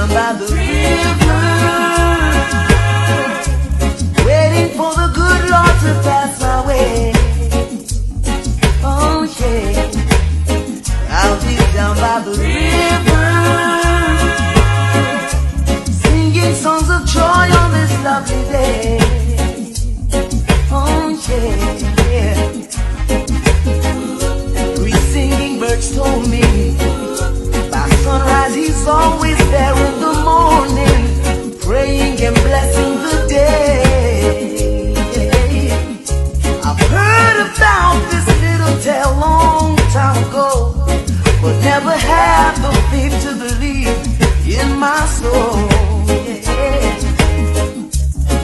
down by the river, waiting for the good Lord to pass my way. Oh yeah, I'll be down by the river, singing songs of joy on this lovely day. Oh yeah, three singing birds told me by sunrise he's always there in the morning, praying and blessing the day. I've heard about this little tale long time ago, but never had the faith to believe in my soul.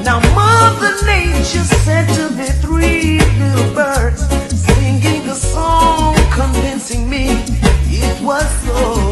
Now Mother Nature sent to me three little birds, singing a song, convincing me it was so.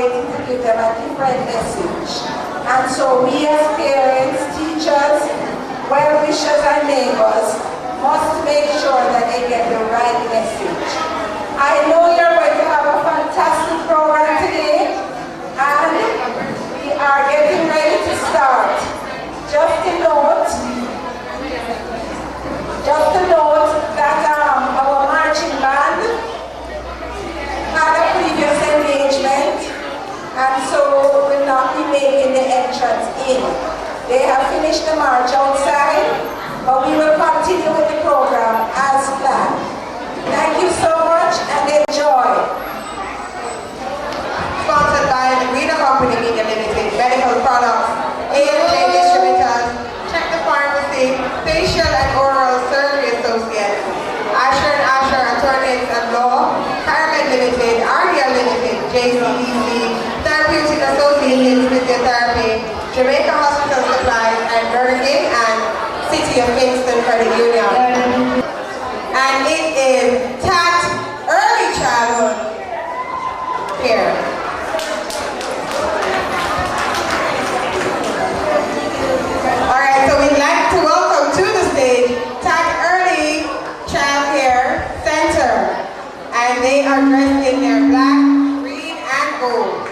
waiting to give them a different message. And so we as parents, teachers, well-wishers and neighbors must make sure that they get the right message. I know you're going to have a fantastic program today, and we are getting ready to start. Just a note that our marching band had a previous engagement, and so will not be making the entrance in. They have finished the march outside, but we will continue with the program as planned. Thank you so much and enjoy. Sponsored by the Greener Company Media Limited, Medical Products, AMJ Distributors, Check the Pharmacy, Facial and Oral Surgery Associates, Asher and Asher Attorneys and Law, Carmen Limited, RDL Limited, JCDC, Therapeutic Associates Physiotherapy, Jamaica Hospital Supplies, and Burger King and City of Kingston Credit Union. And it is TAT Early Childhood Care. Alright, so we'd like to welcome to the stage TAT Early Child Care Center. And they are dressed in their black, green, and gold.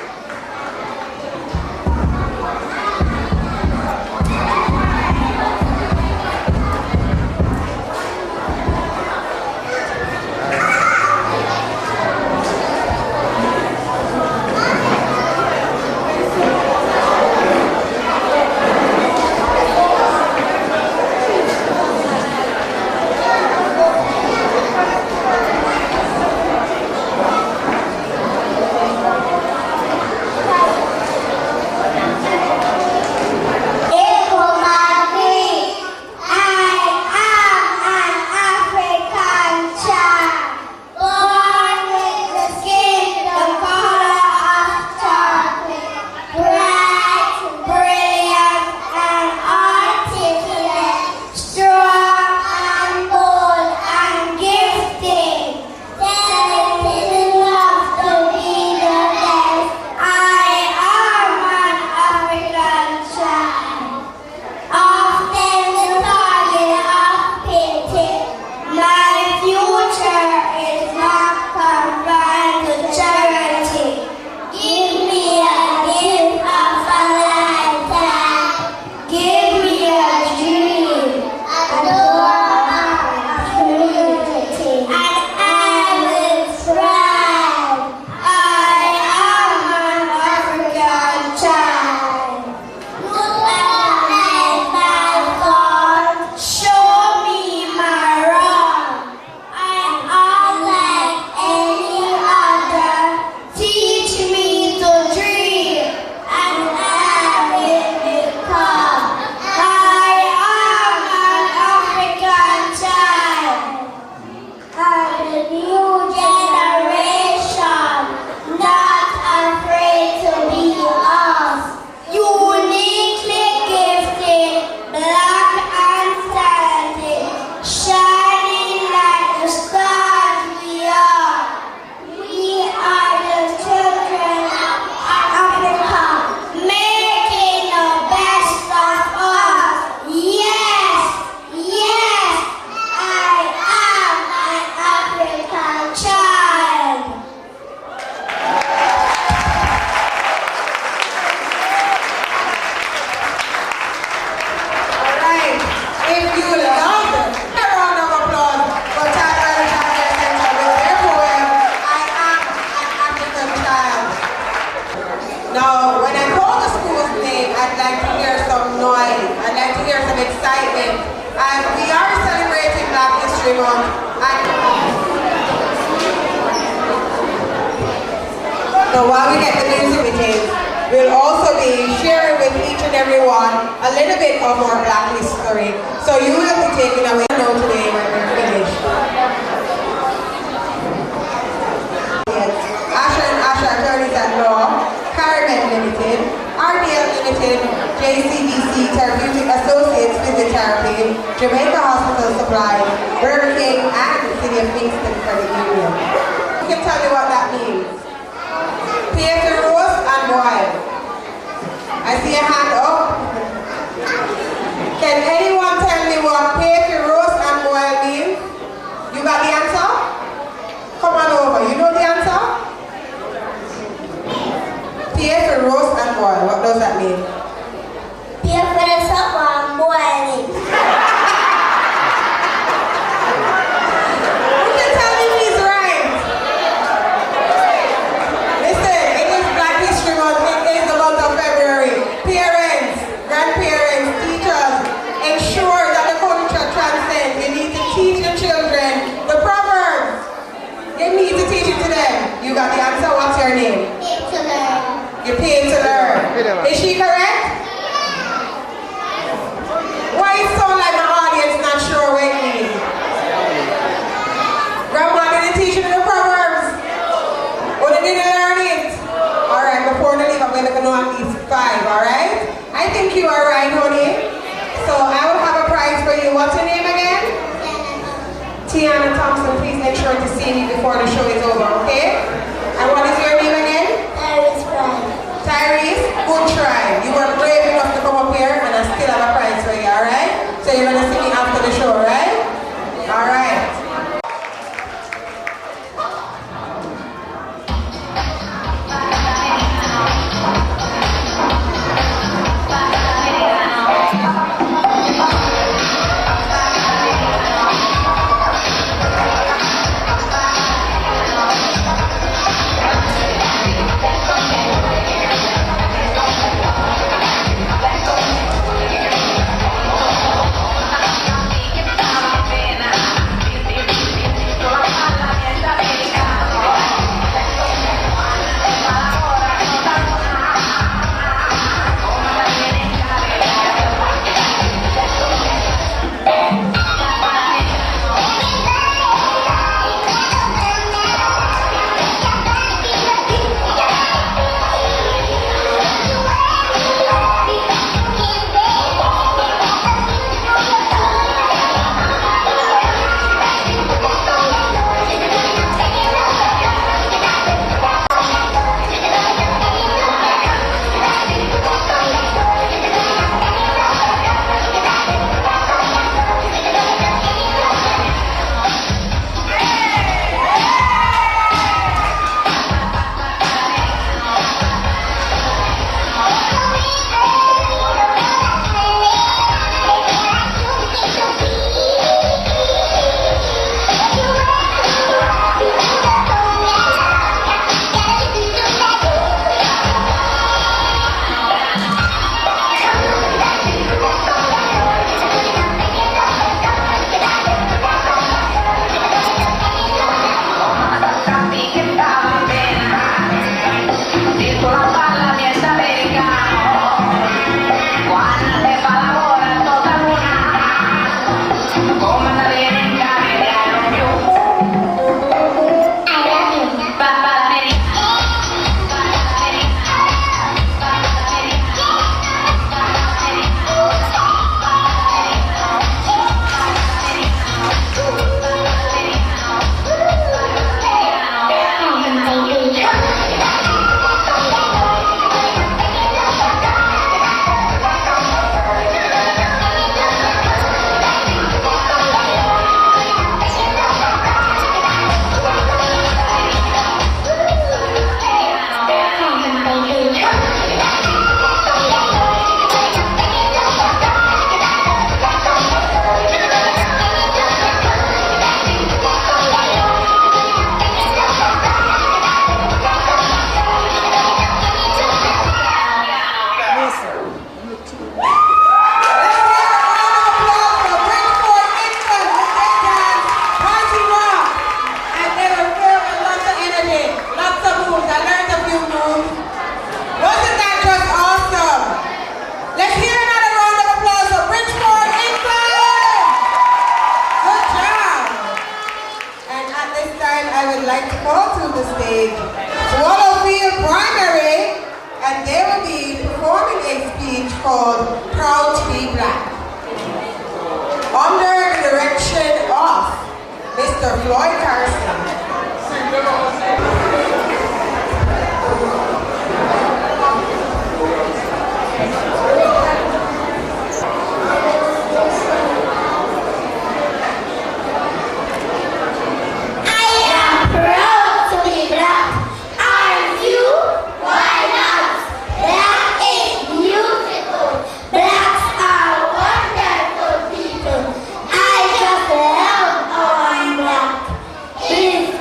So while we get the music begins, we'll also be sharing with each and every one a little bit of our Black history. So you will be taking away a note today when we're finished. Asher and Asher Attorneys at Law, Carmen Limited, RDL Limited, JCDC Therapeutic Associates Physiotherapy, Jamaica Hospital Supply, Burger King, and the City of Kingston Credit Union. You can tell me what that means. Theatre Rose, Is she correct? Why it sound like my audience not sure what it means? Grandma didn't teach you the proverbs? Or they didn't learn it? Alright, before they leave, I'm going to know at least 5, alright? I think you are right, honey. So I will have a prize for you. What's your name again? Tiana Thompson. Please make sure to see me before the show is over, okay? And what is your name again? Tyrese Pride. Tyrese, good try. You were brave enough to come up here and I still have a prize for you, alright? So you're going to see me after the show, right? Alright. Please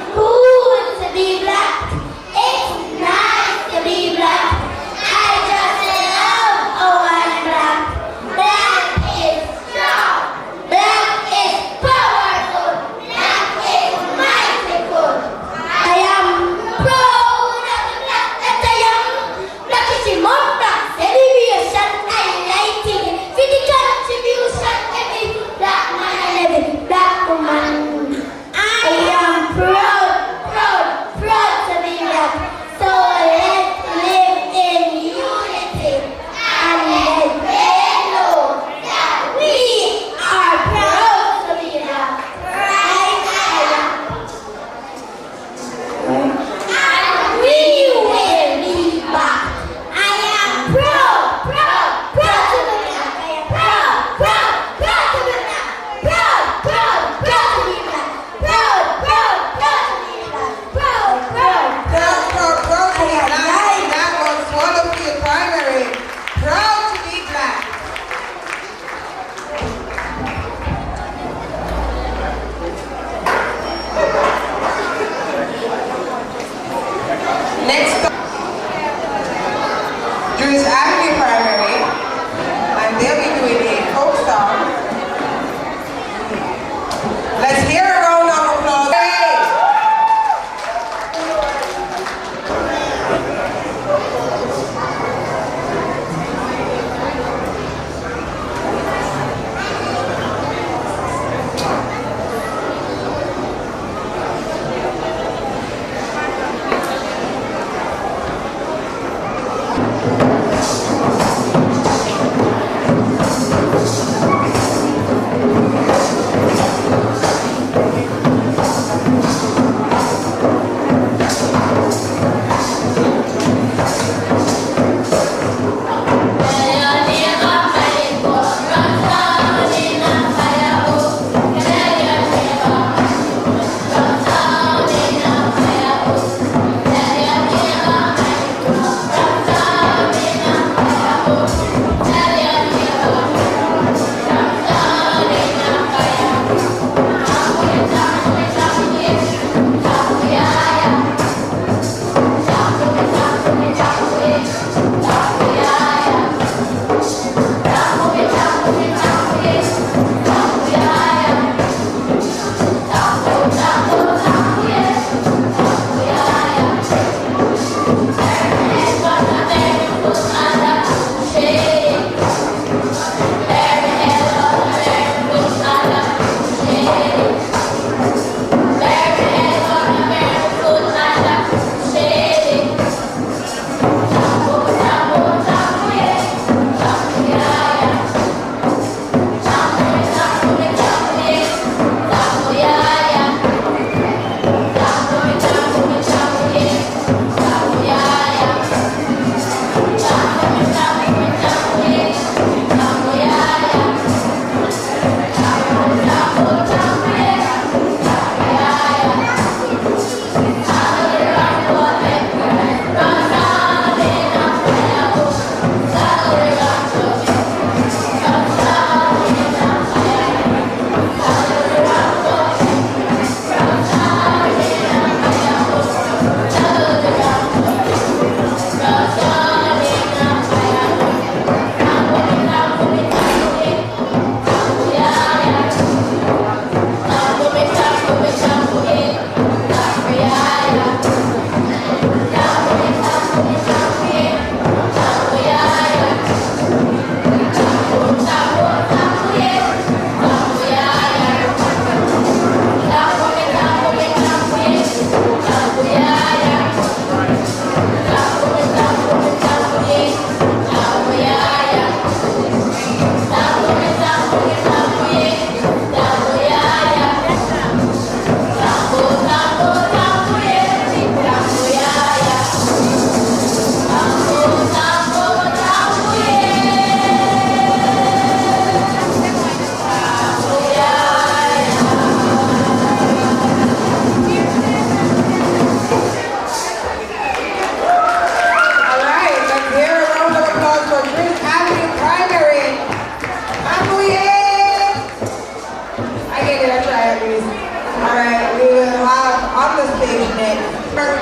Next up, Jewish Avenue Primary, and they'll be doing a folk song. Let's hear a round of applause.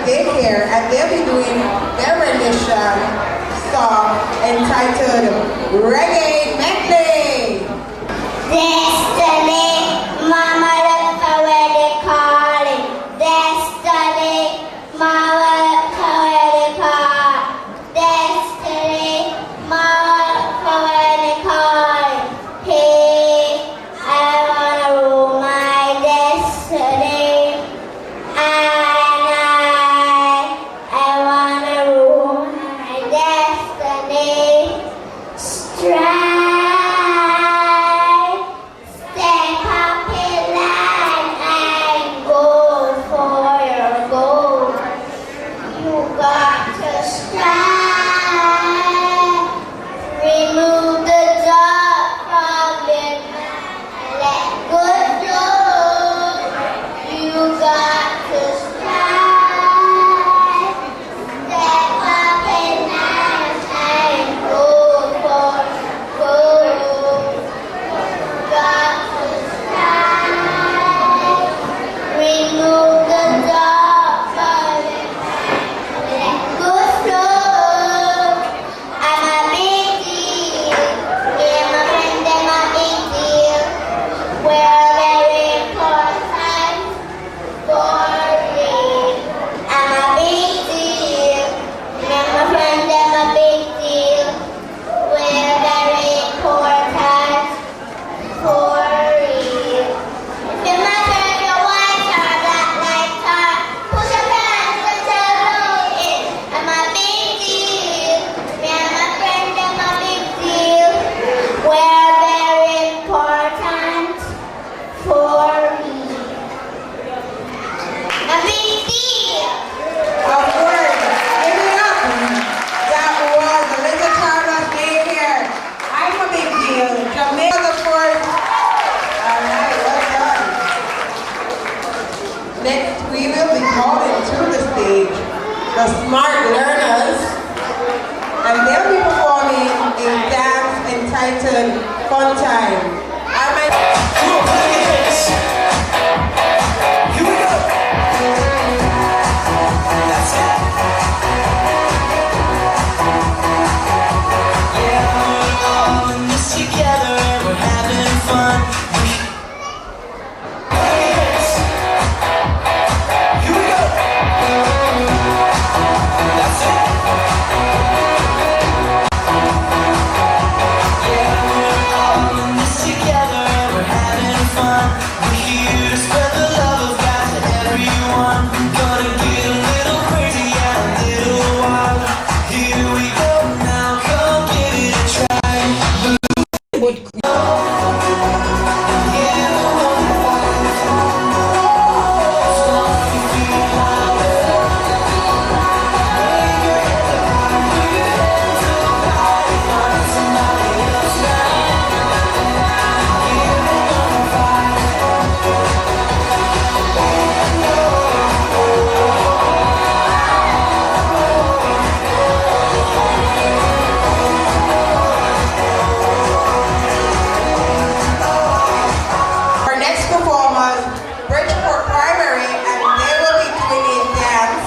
Daycare, and they'll be doing their rendition song entitled Reggae Medley. Destiny, Mama, look how where they calling. Destiny, Mama, look how where they call. Destiny, Mama, look how where they calling. Hey, I wanna rule my destiny. I wanna rule my destiny. Strive, step up in line and go for your goal. You got to strive, remove the dark from your mind and let good flow. You got to strive, step up in line and go for gold. Got to strive, remove the dark from your mind and let the Smart Learners, and they'll be performing a dance entitled Fun Time. Come on, look at this. Here we go. That's it. Yeah, we're all in this together and we're having fun. Here we go. That's it. Yeah, we're all in this together and we're having fun. We're here to spread the love of God to everyone. Gonna get a little crazy and a little wild. Here we go now, come give it a try. Our next performers, Bridgeport Primary, and they will be doing a dance.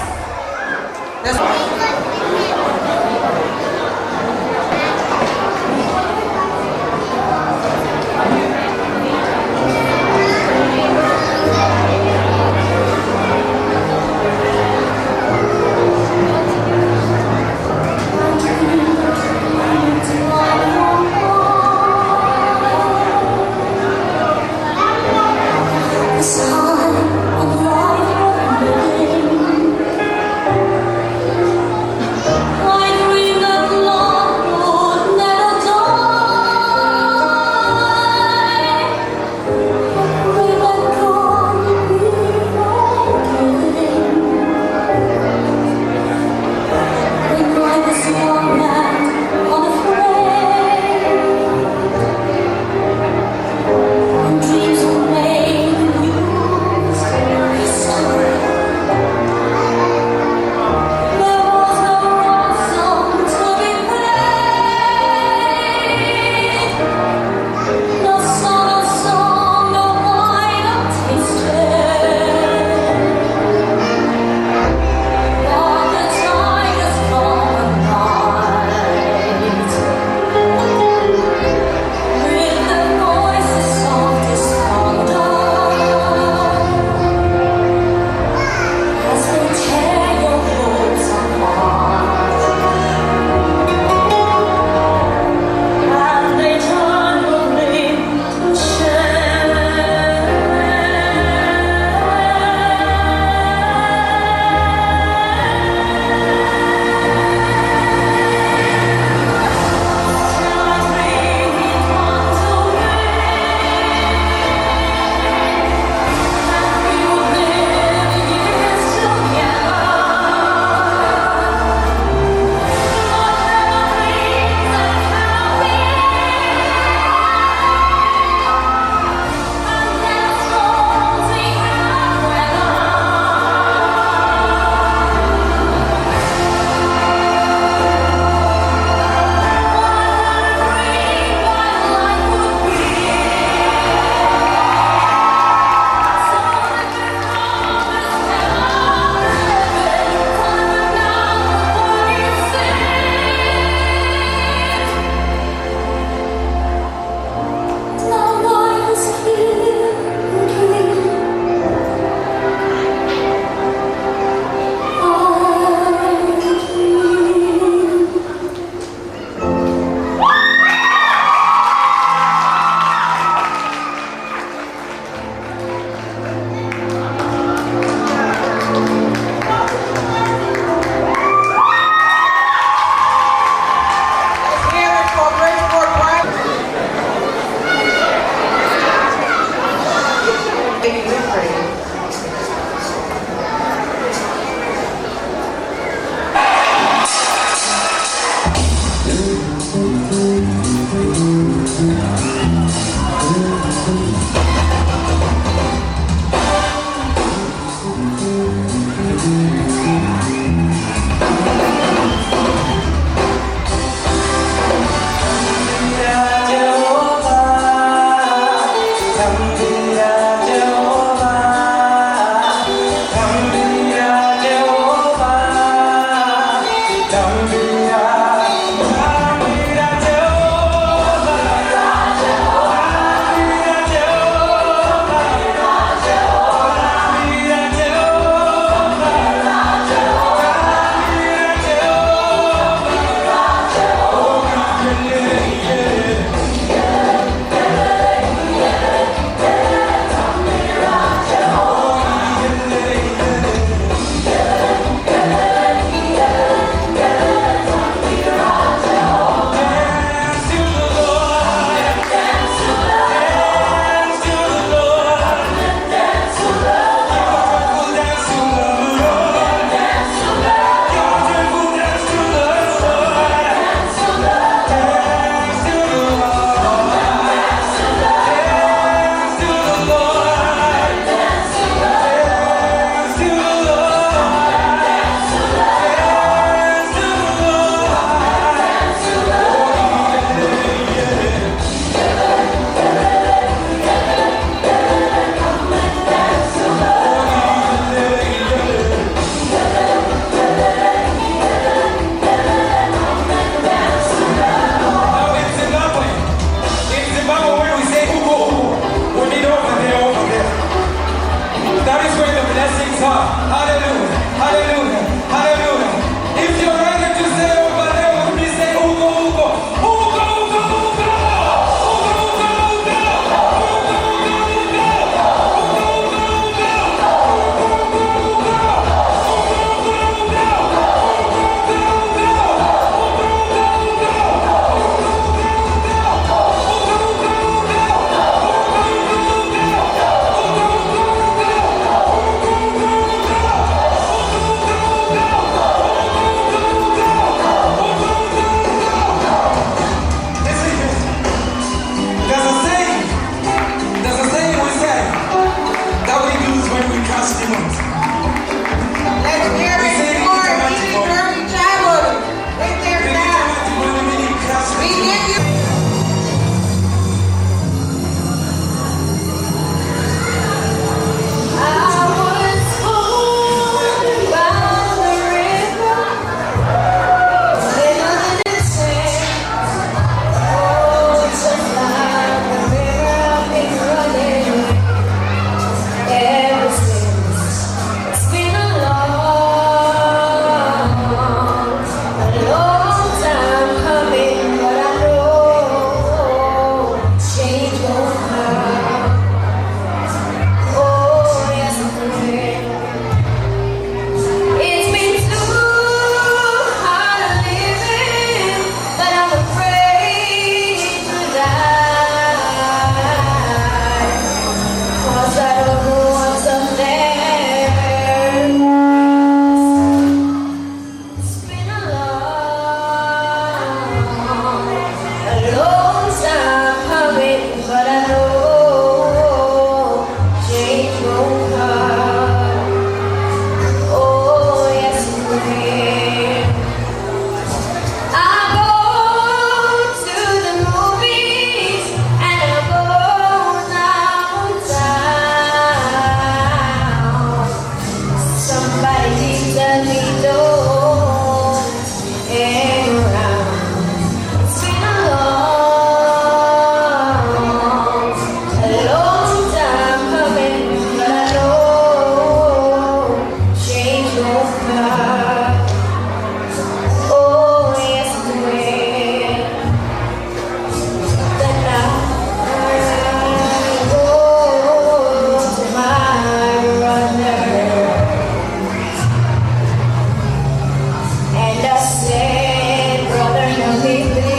said, brother, help me please.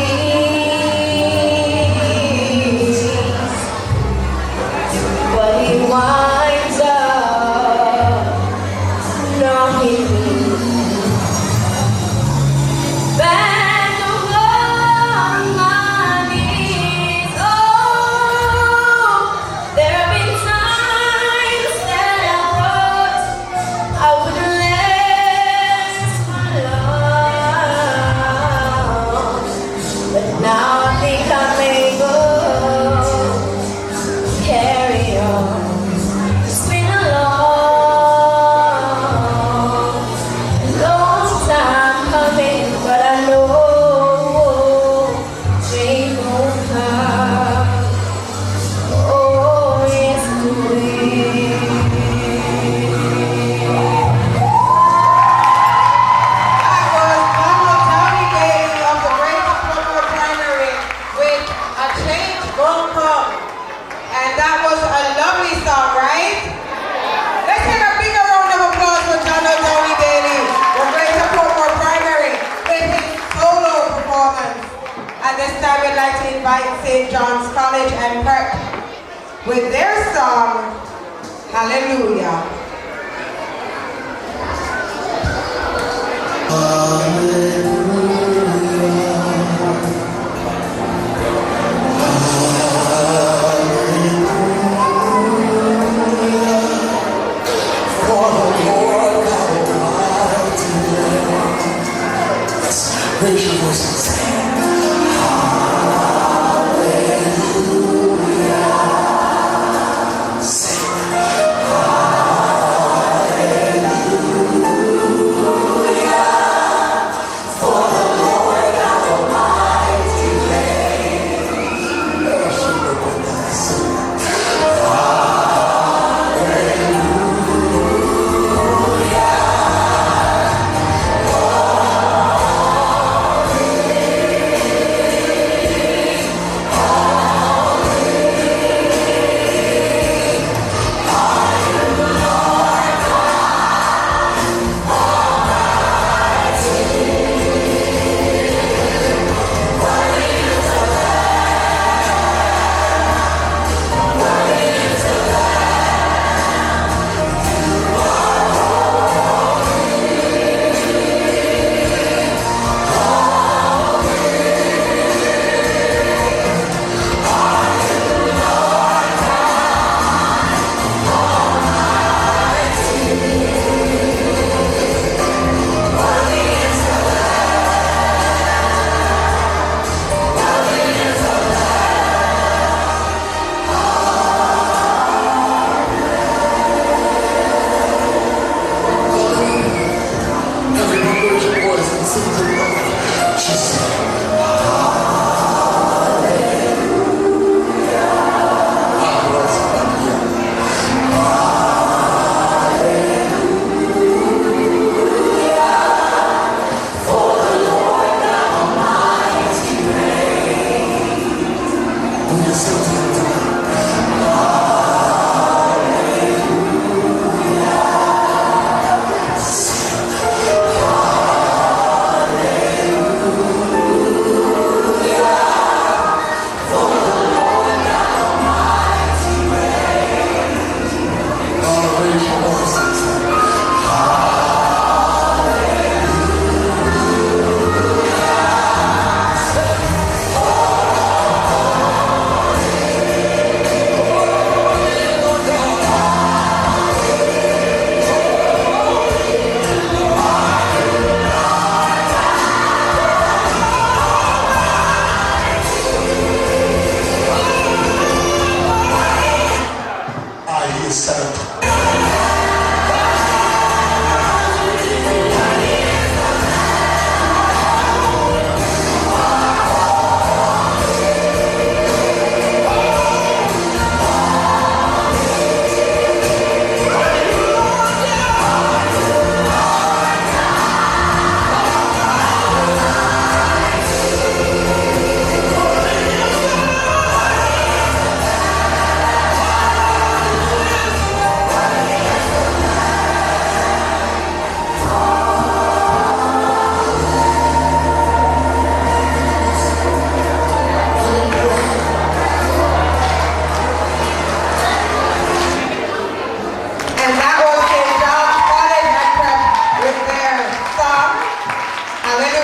But he winds up knocking me back on my knees. Oh, there have been times that I thought I would last my love, but now I think I'm able to carry on. It's been a long time coming, but I know change won't come. Oh, yes, it will. That was Mama Tony Bailey of the Greater Plymouth Primary with A Change Won't Come. And that was a lovely song, right? Let's give a bigger round of applause for Donald Tony Bailey, the Greater Plymouth Primary, with his solo performance. At this time, we'd like to invite St. John's College and Prep with their song, Hallelujah. Raise your voice and sing.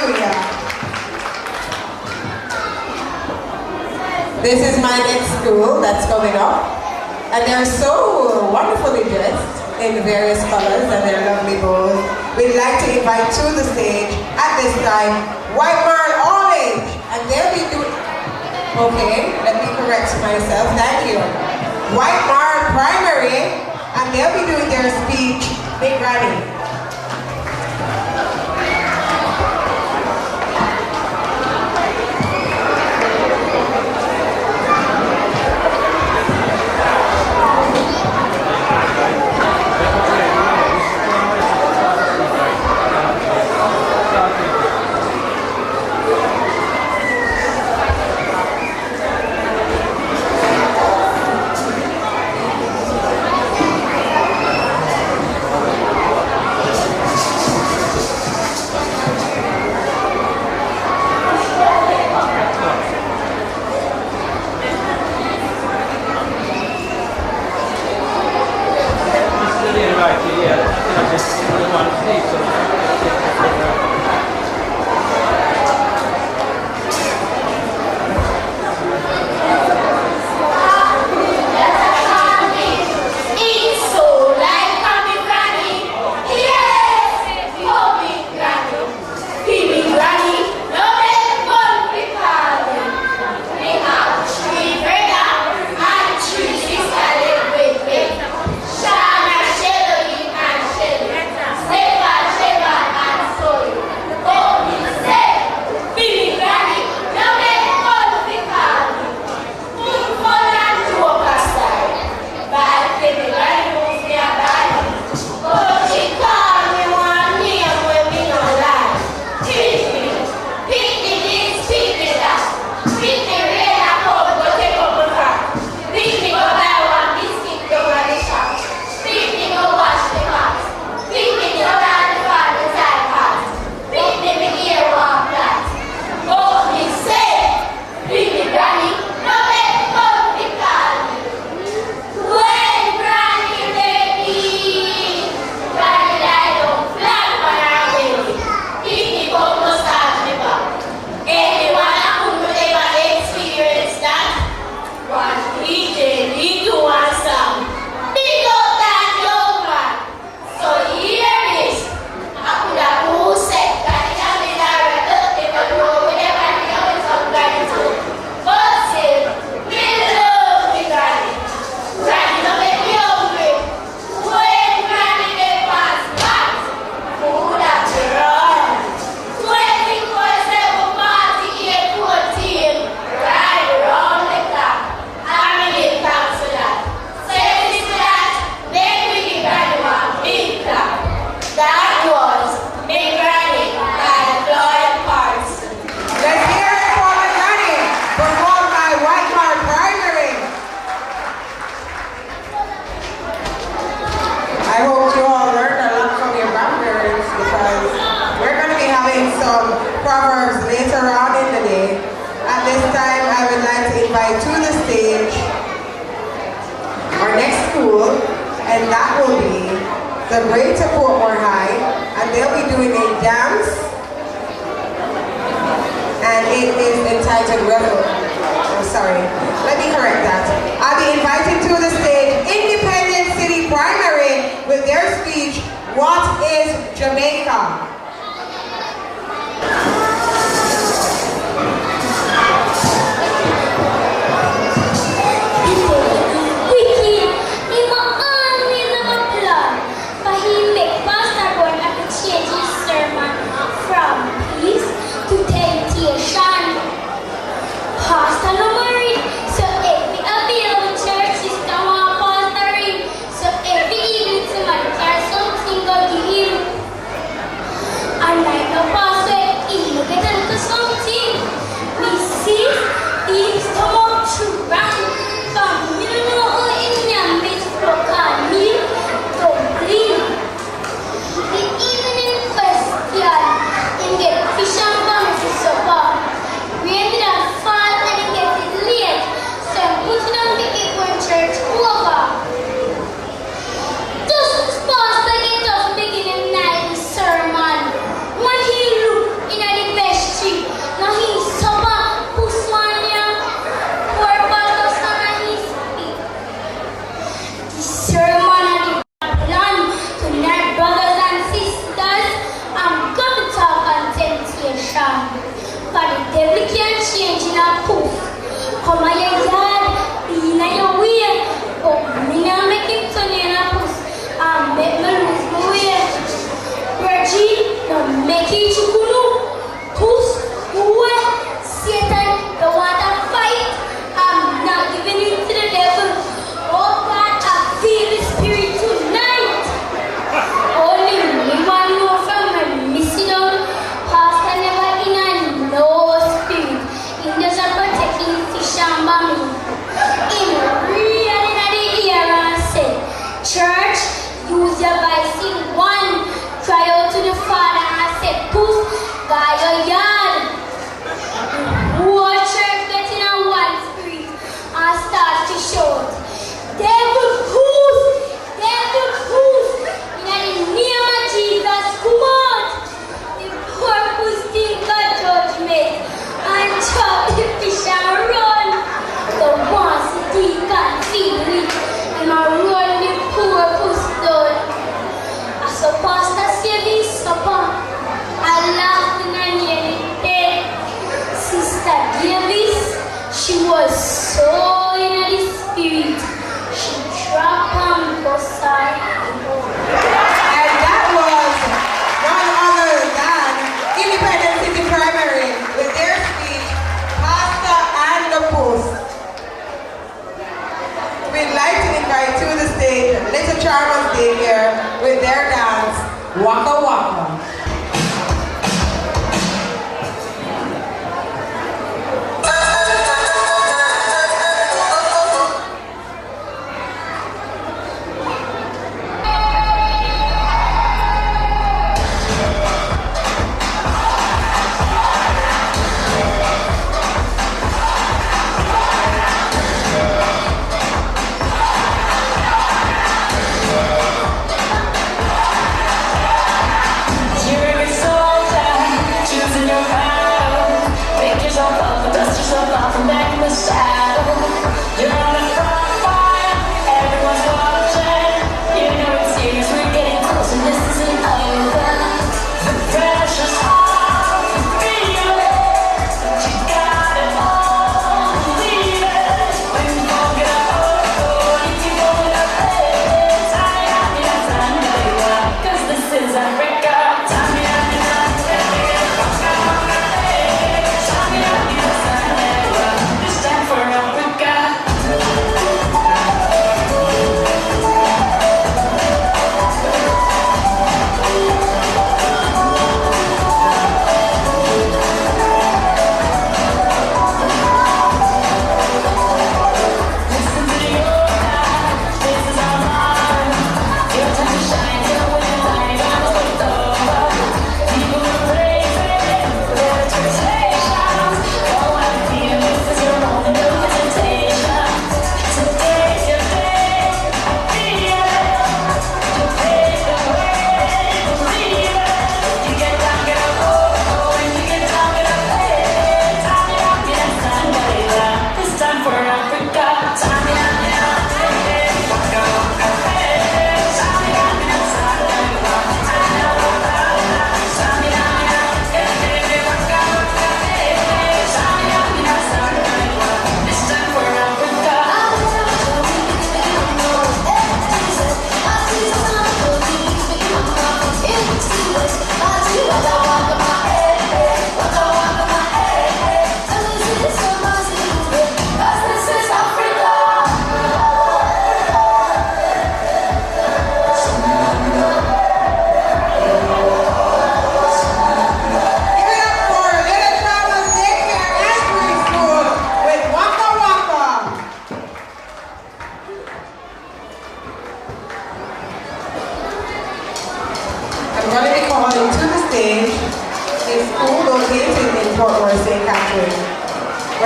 Hallelujah. This is my next school that's coming up. And they're so wonderfully dressed in various colors and their lovely bows. We'd like to invite to the stage at this time White Marl All Age. And they'll be doing, okay, let me correct myself, thank you. White Marl Primary, and they'll be doing their speech, Big Granny. Proverbs later on in the day. At this time, I would like to invite to the stage our next school, and that will be the Greater Portmore High, and they'll be doing a dance, and it is entitled Rebel. Oh, sorry, let me correct that. I'll be inviting to the stage Independent City Primary with their speech, What is Jamaica? He make Pastor Boy have to change his sermon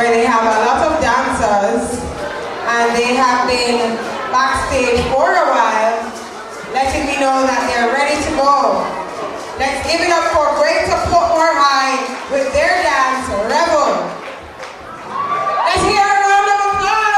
where they have a lot of dancers and they have been backstage for a while, letting me know that they're ready to go. Let's give it up for Greater Portmore High with their dance, Rebel. Let's hear a round of applause.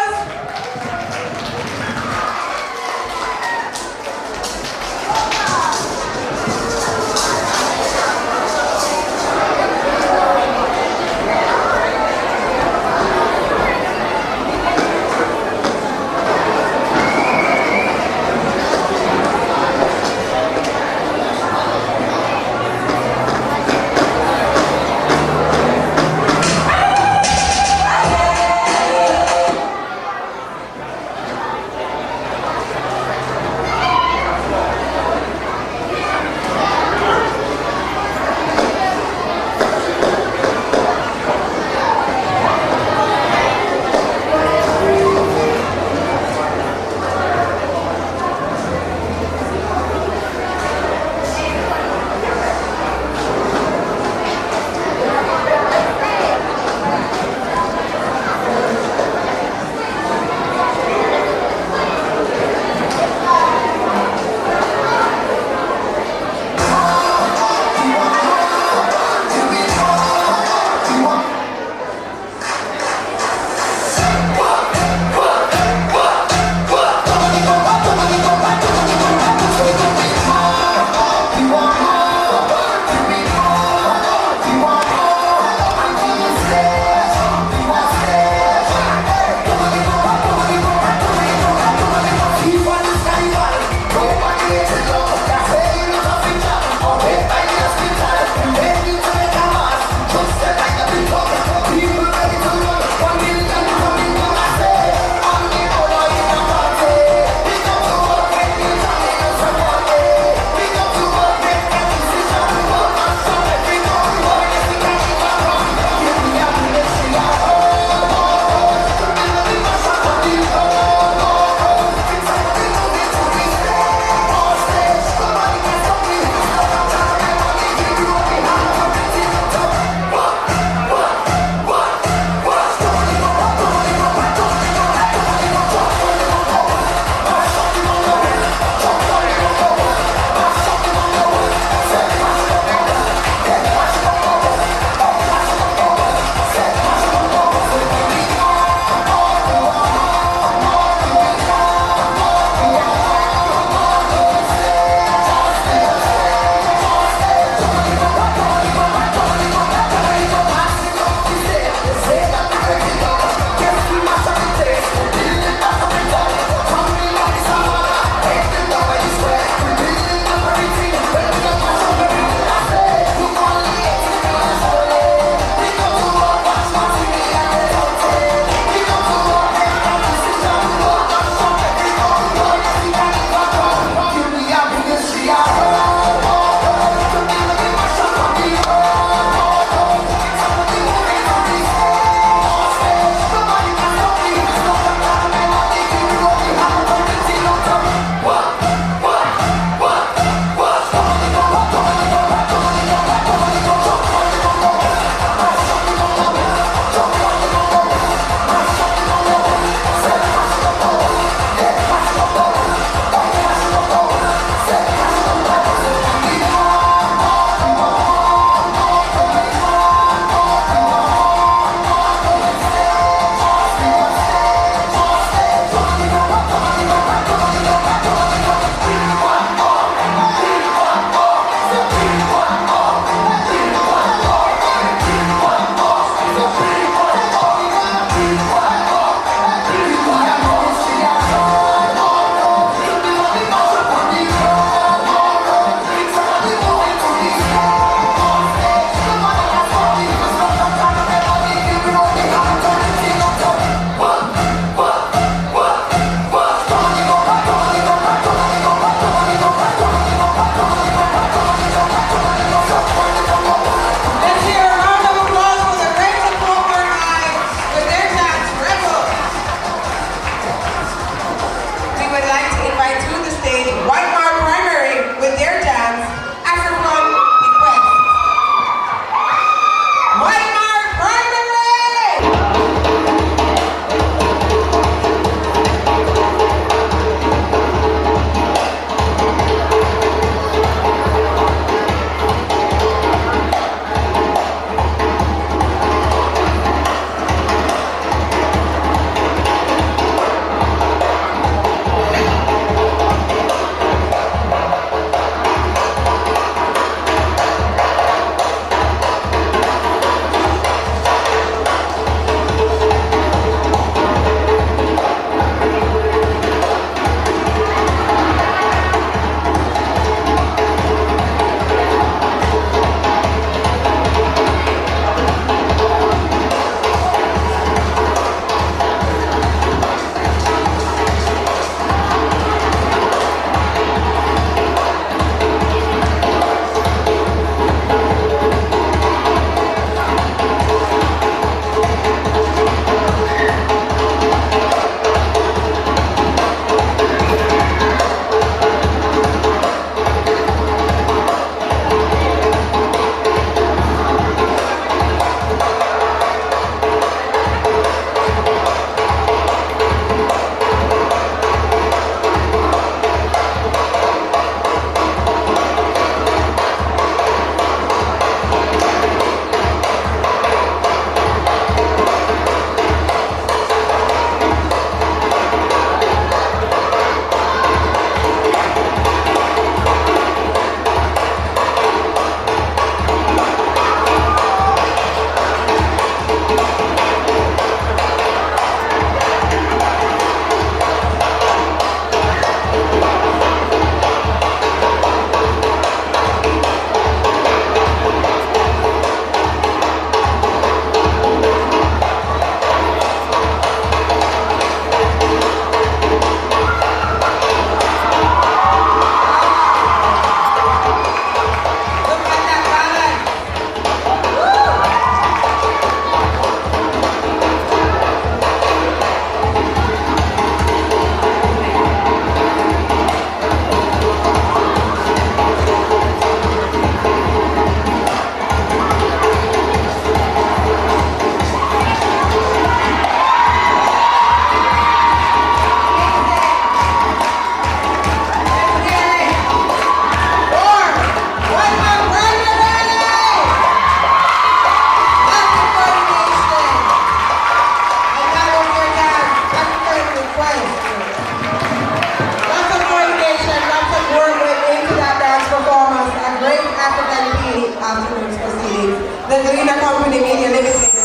Company Media Limited,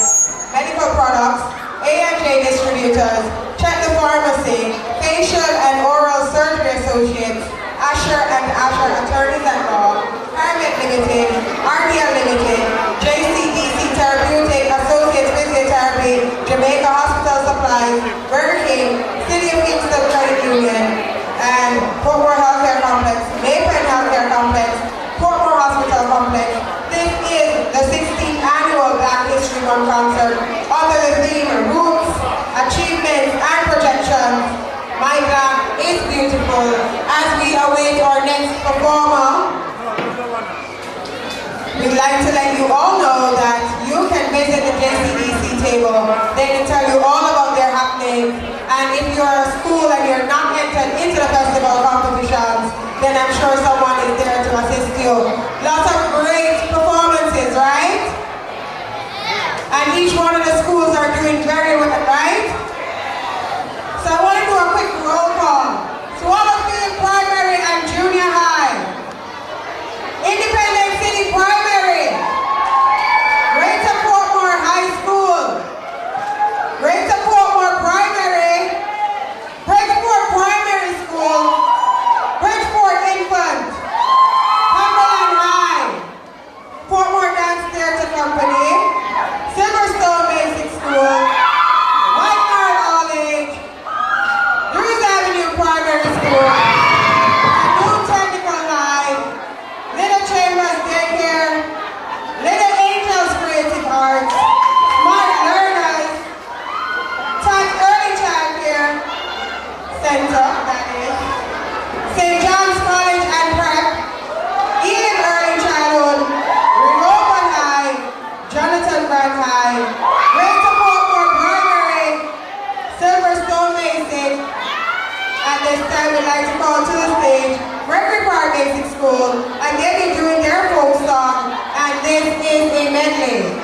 Medical Products, A&J Distributors, Check the Pharmacy, Facial and Oral Surgery Associates, Asher and Asher Attorneys at Law, Harmet Limited, RDL Limited, JCDC Therapeutic Associates Physiotherapy, Jamaica Hospital Supplies, Burger King, City of Kingston Credit Union, and Portmore Healthcare Complex, Maypen Healthcare Complex, Portmore Hospital Complex. This is the 16th annual Black History Month concert under the theme Roots, Achievements and Projections. My Black is Beautiful. As we await our next performer, we'd like to let you all know that you can visit the JCDC table. They can tell you all about their happening. And if you're a school and you're not entered into the festival competitions, then I'm sure someone is there to assist you. Lots of great performances, right? And each one of the schools are doing very well, right? So I want to do a quick roll call. Swallowfield Primary and Junior High. Independence City Primary. Greater Portmore High School. Greater Portmore Primary. Bridgeport Primary School. Bridgeport Infant. Cumberland High. Portmore Dance Theatre Company. Silverstone Basic School. White Mart All Age. Drews Avenue Primary School. New Technical High. Little Chambers Daycare. Little Angels Creative Arts. Smart Learners. Touch Early Child Care Center, that is. St. John's College and Prep. Eden Early Childhood. Renova High. Jonathan Grant High. Greater Portmore Primary. Silverstone Basic. At this time, we'd like to call to the stage Gregory Park Basic School, and they'll be doing their folk song, and this is a medley.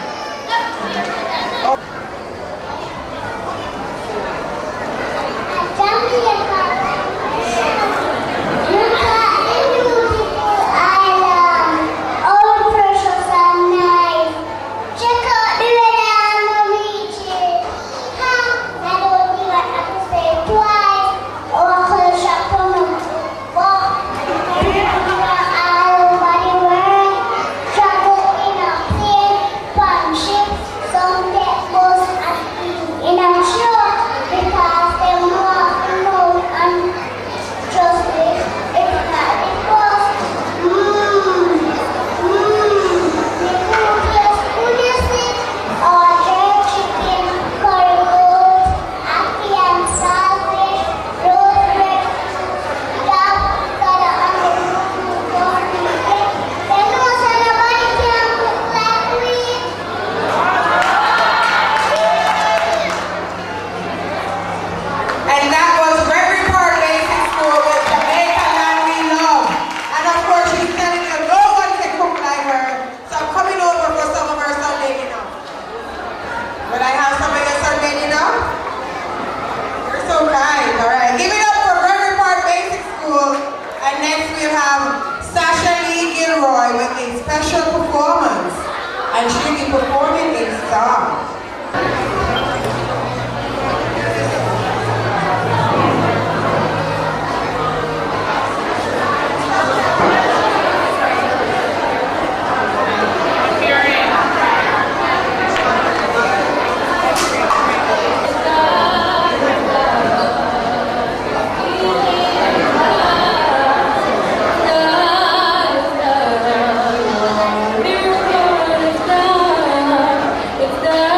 And she'll be performing a song. It's the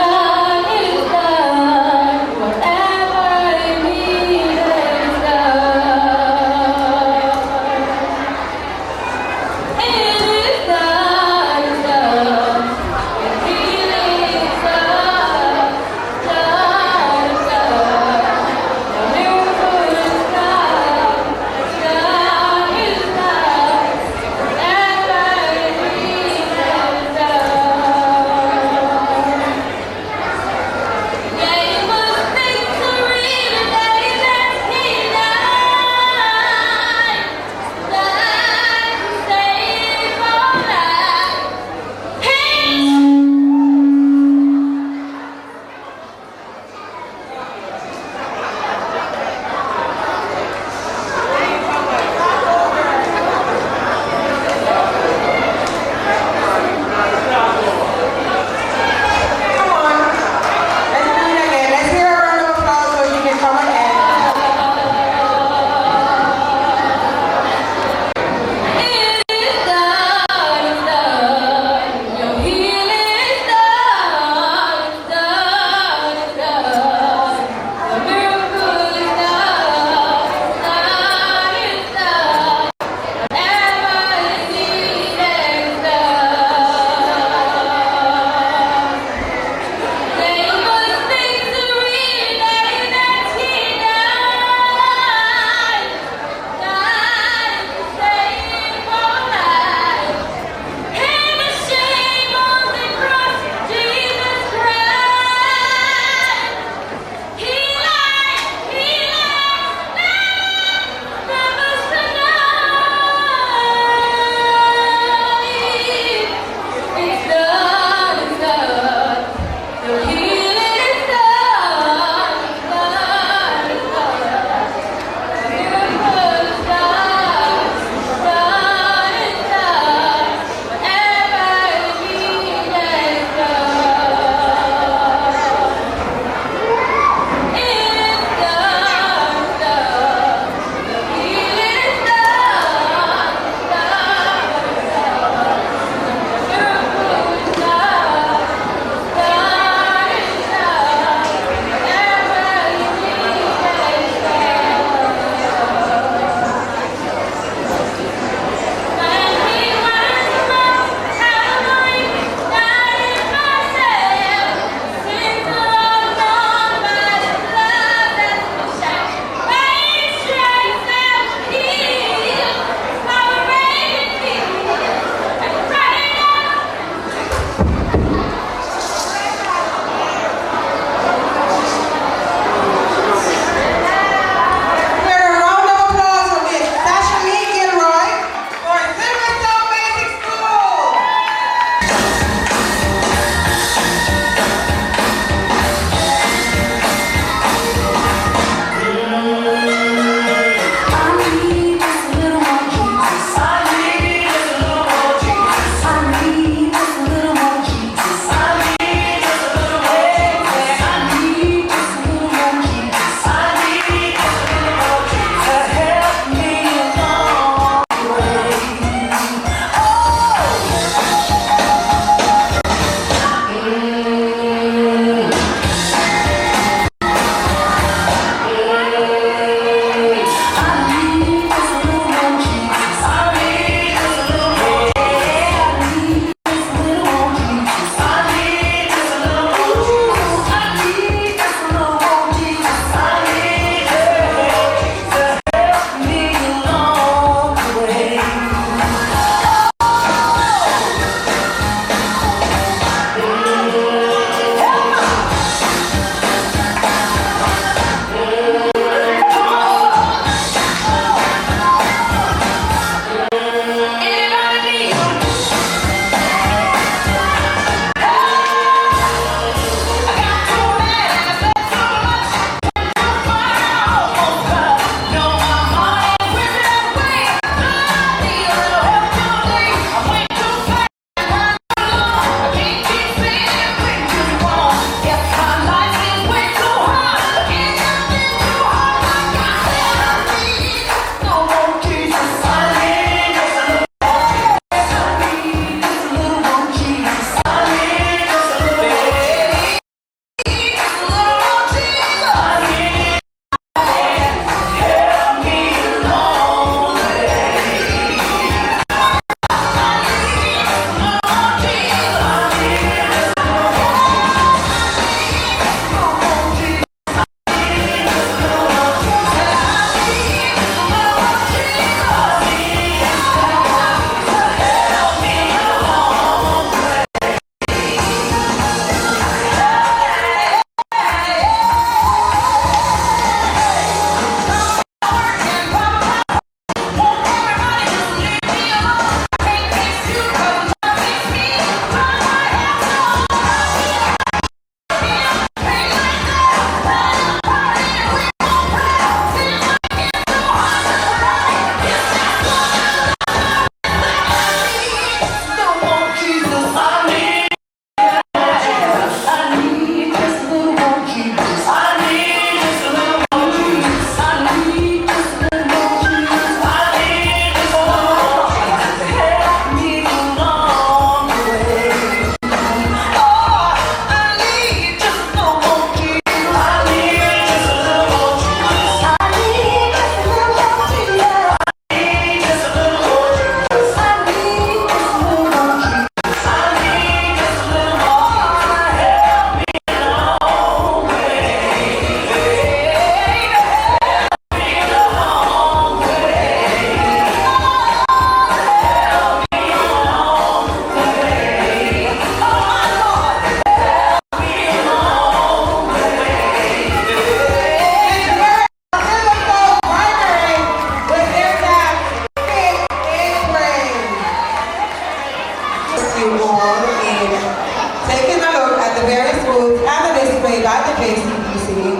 at the JCBC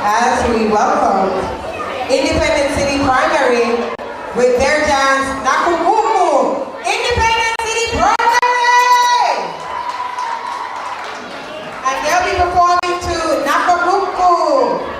as we welcome Independent City Primary with their dance Nakubuku. Independent City Primary! And they'll be performing to Nakabuku.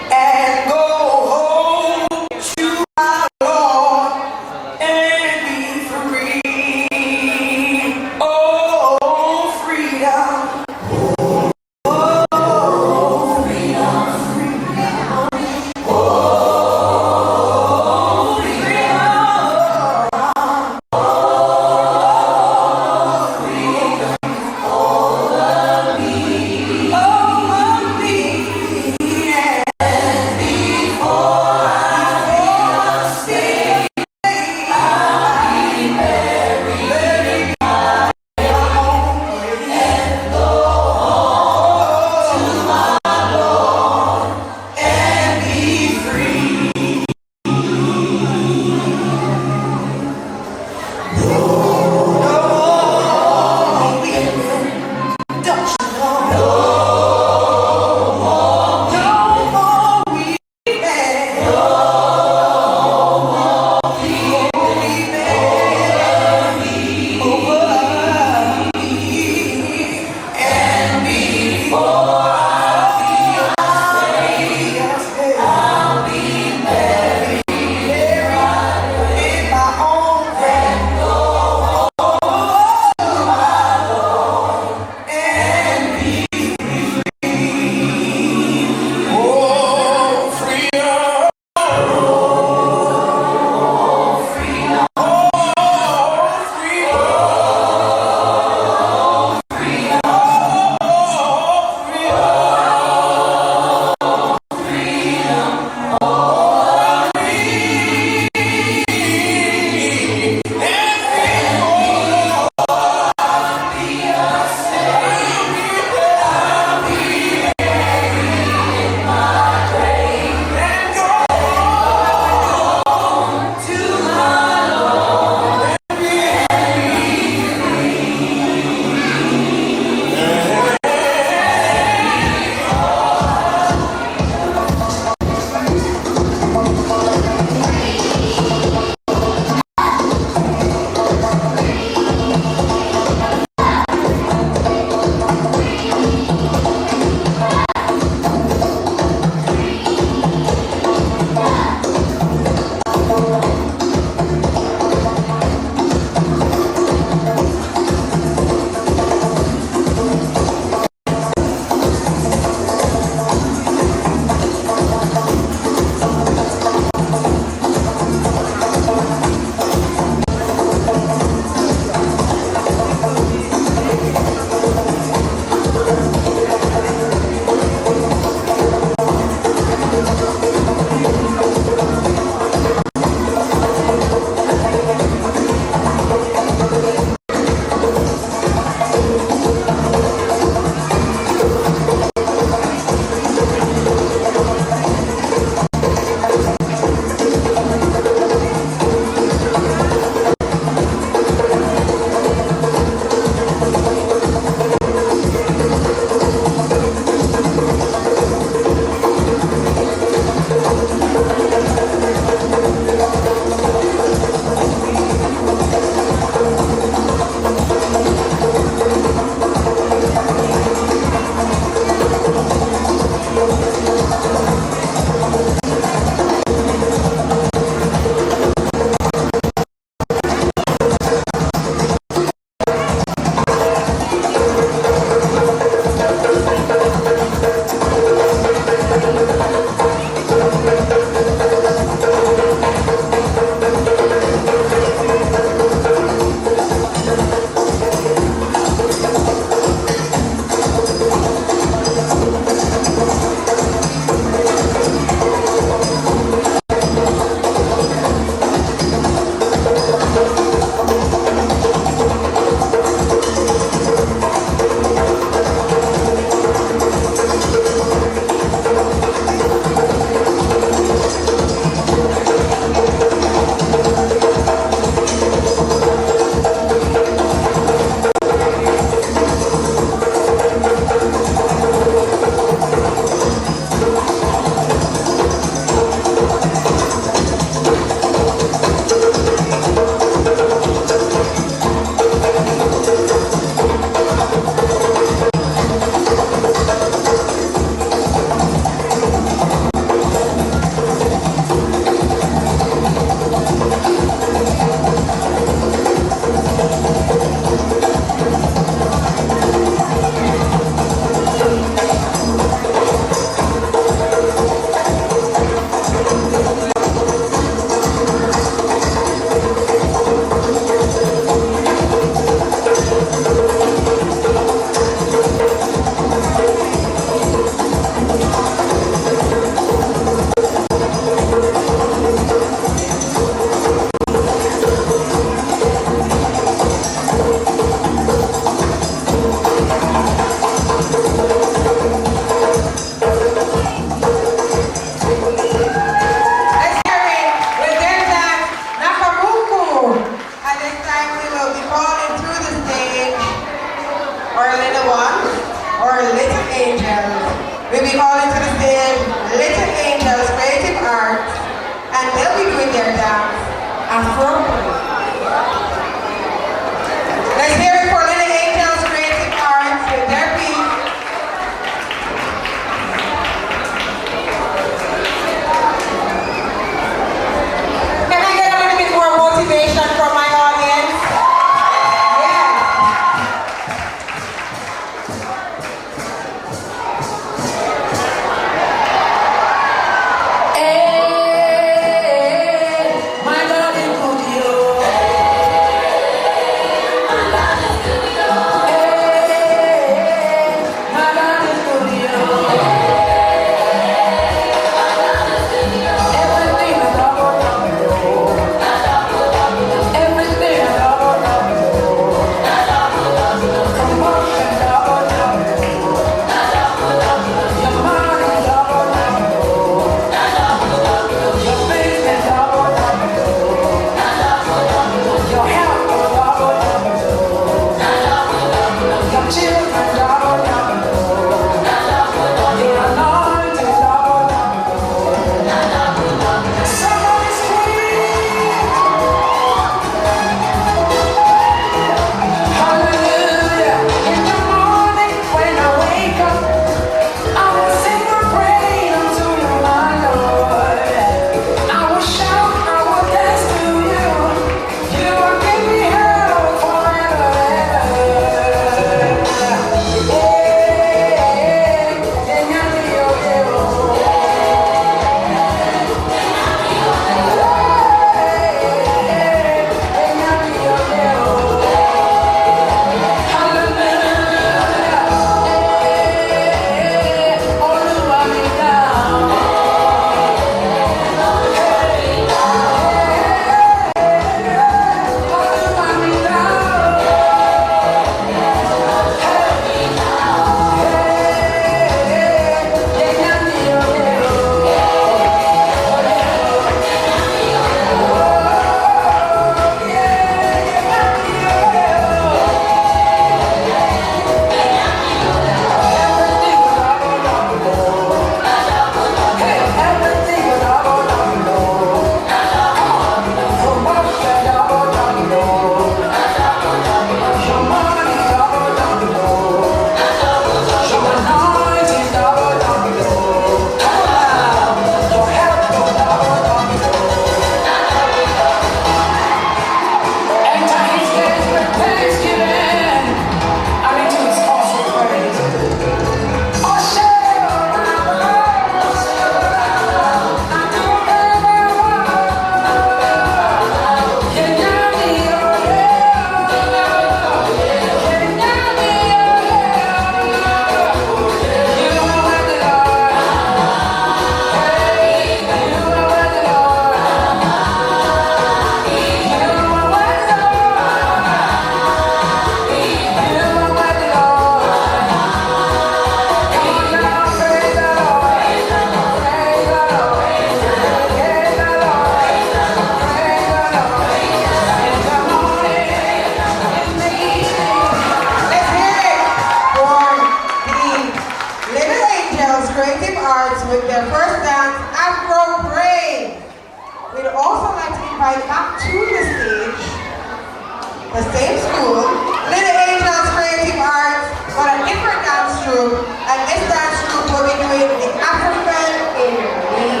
the same school, Little Angels Creative Arts, but a different dance troupe, and this dance troupe will be doing the African in Me.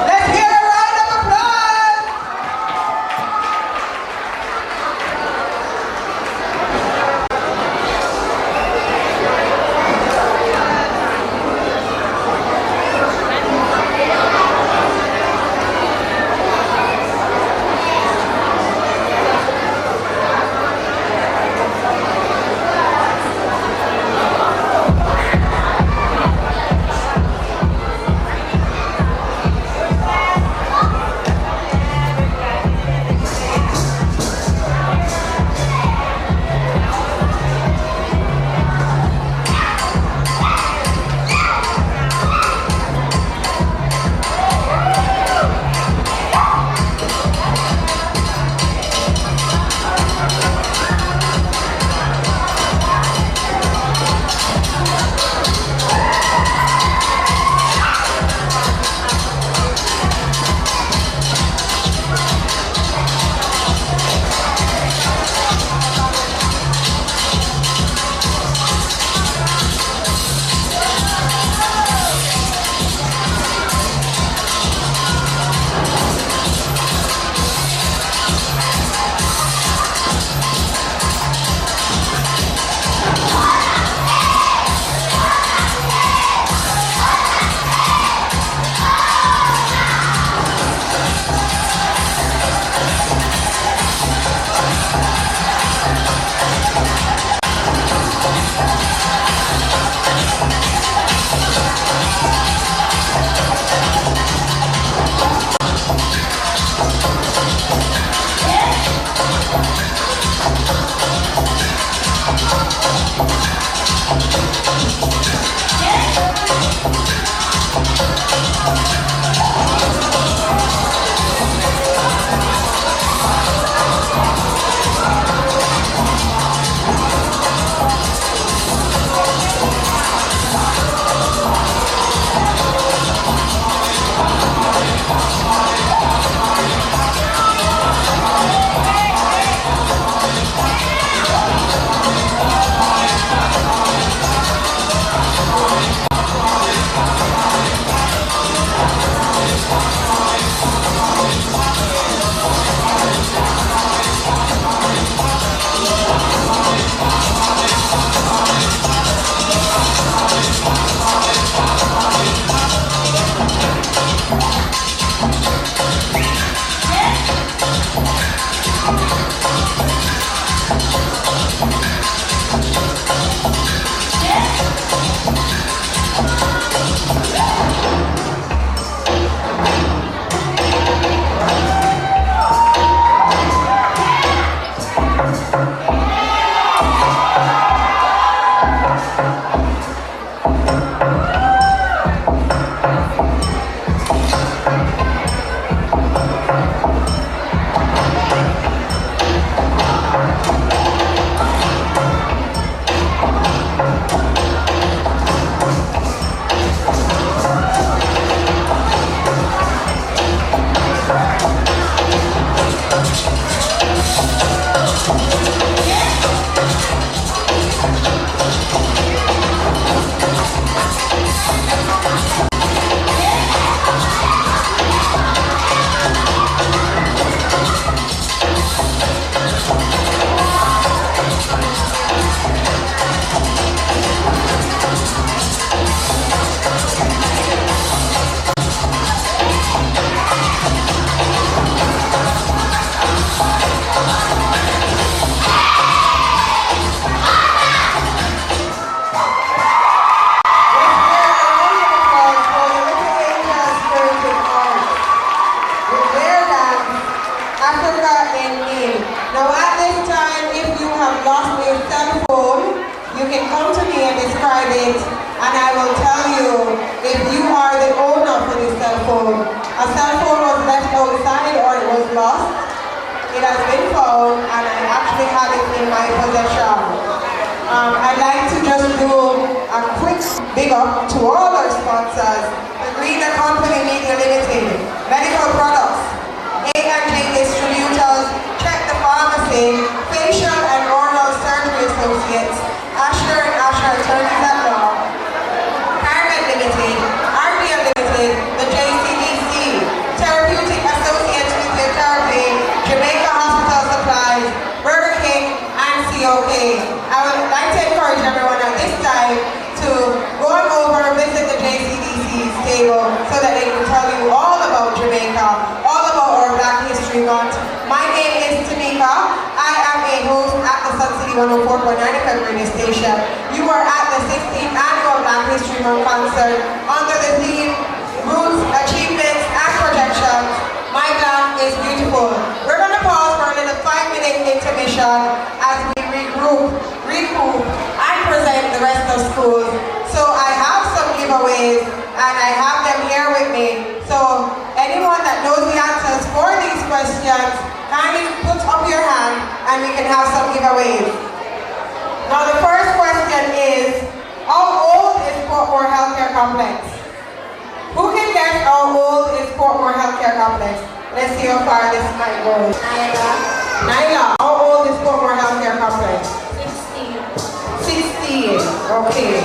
Let's hear a round of applause! and I will tell you if you are the owner for this cell phone. A cell phone was left outside or it was lost. It has been found and I actually have it in my possession. I'd like to just do a quick big up to all our sponsors, the Greener Company Media Limited, Medical Products, A&J Distributors, Check the Pharmacy, you not. My name is Tamika. I am a host at the Sun City 104.9 FM radio station. You are at the 16th annual Black History Month concert under the theme Roots, Achievements, and Projections. My Black is Beautiful. We're going to pause for a little 5-minute intermission as we recoup, and present the rest of school. So I have some giveaways and I have them here with me. So anyone that knows the answers for these questions, kindly put up your hand and we can have some giveaways. Now the first question is, how old is Portmore Healthcare Complex? Who can guess how old is Portmore Healthcare Complex? Let's see how far this might go. Naila, how old is Portmore Healthcare Complex? 16. Okay.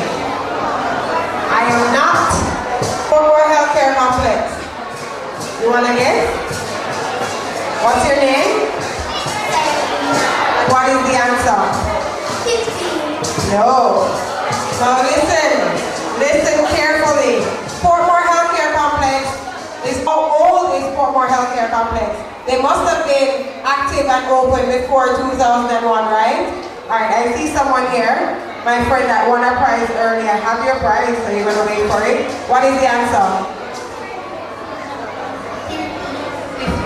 I am not Portmore Healthcare Complex. You wanna guess? What's your name? What is the answer? 16. No. Now listen carefully. Portmore Healthcare Complex is how old is Portmore Healthcare Complex? They must have been active and open before 2001, right? Alright, I see someone here. My friend that won a prize earlier. Have your prize, so you're gonna wait for it. What is the answer?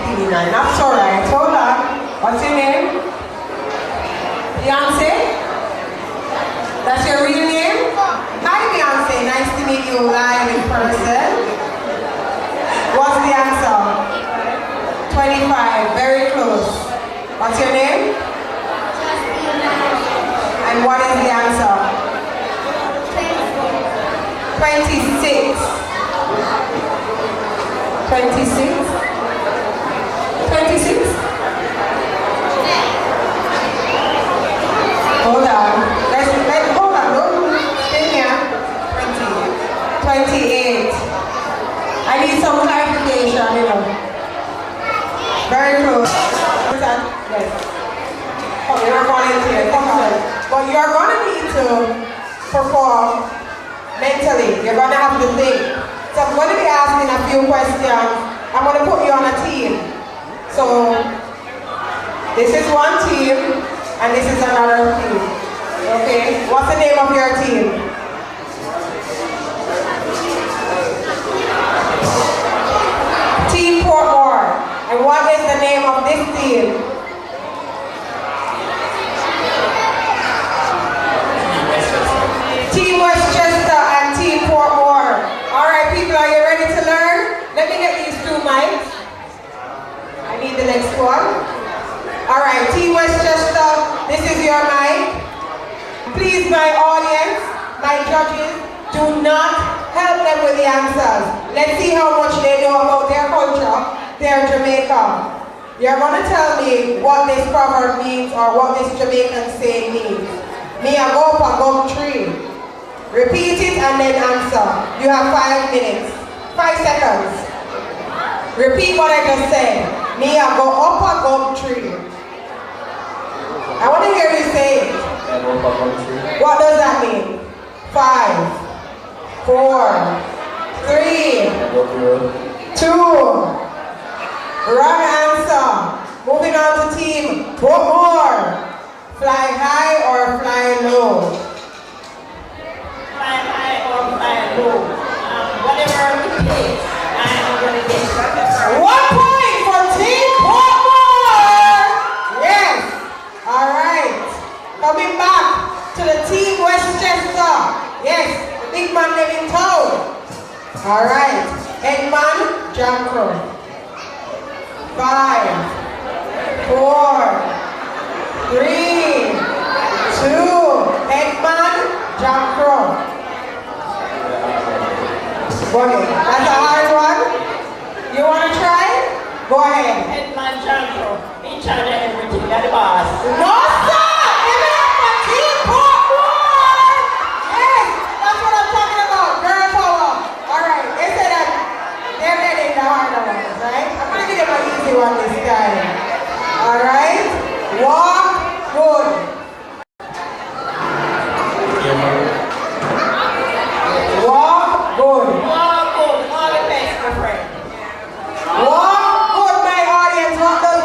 59. That's alright. Hold on. What's your name? Beyonce? That's your real name? Hi Beyonce, nice to meet you live in person. What's the answer? 25, very close. What's your name? And what is the answer? 26. 26? 26? Hold on. Hold on. Don't stay here. 28. I need some clarification, you know. Very close. Yes. Oh, you're a volunteer. Come on. But you're going to need to perform mentally. You're going to have to think. So I'm going to be asking a few questions. I'm going to put you on a team. So this is one team and this is another team. Okay? What's the name of your team? Team Portmore. And what is the name of this team? Team Westchester and Team Portmore. Alright people, are you ready to learn? Let me get these two mics. I need the next one. Alright, Team Westchester, this is your mic. Please, my audience, my judges, do not help them with the answers. Let's see how much they know about their culture, their Jamaica. You're going to tell me what this proverb means or what this Jamaican saying means. Me a go up a gum tree. Repeat it and then answer. You have 5 minutes. 5 seconds. Repeat what I just said. Me a go up a gum tree. I want to hear you say it. What does that mean? 5, 4, 3, 2. Wrong answer. Moving on to team Portmore. Fly high or fly low? Fly high or fly low. Whatever it takes, I'm going to get it. 1 point for Team Portmore! Yes! Alright. Coming back to the Team Westchester. Yes, the big man living town. Alright. Headman, Janko. 5, 4, 3, 2, Headman, Janko. Okay, that's a hard one. You want to try? Go ahead. Headman Janko, in charge of everything, you're the boss. No, sir! Give it up for Team Portmore! Yes, that's what I'm talking about. Girl power. Alright, they said that they're getting the harder ones, right? I'm going to give them an easy one this time. Alright? Walk good. Walk good. All good, all the best, my friend. Walk good, my audience. What does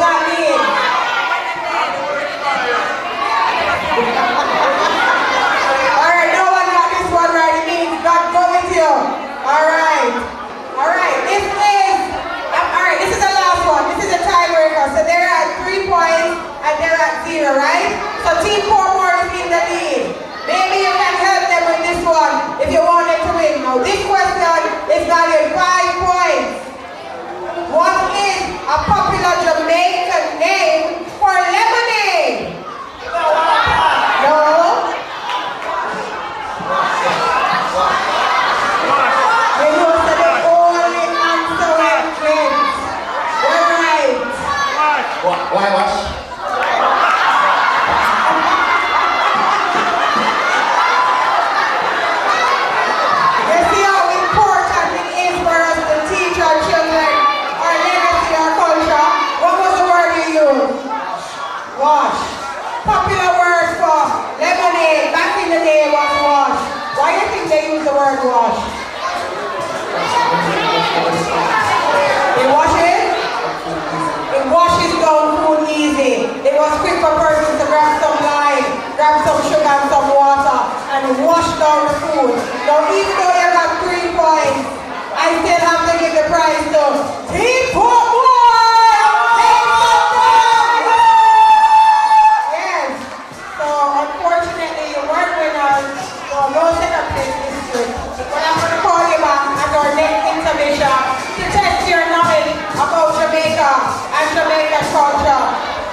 and culture.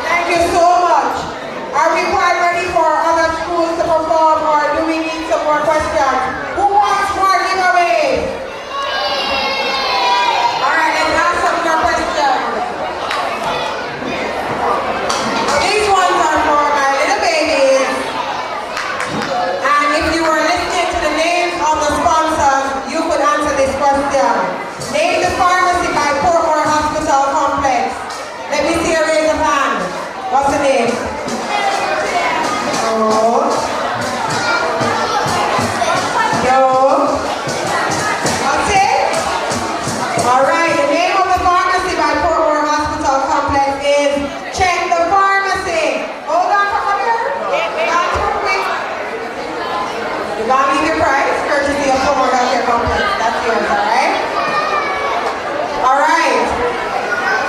Thank you so much. Are we quite ready for other schools to perform, or do we need some more questions? Who wants more giveaways? All right, let's ask some more questions. These ones are for my little babies. And if you were listening to the names of the sponsors, you could answer this question. Name the pharmacy by Portmore Hospital Complex. Let me see a raise of hand. What's the name? No. No. What's it? All right, the name of the pharmacy by Portmore Hospital Complex is Check the Pharmacy. Hold on, come here. Not too quick. You're going to leave your prize, courtesy of Portmore Healthcare Complex. That's yours, all right? All right.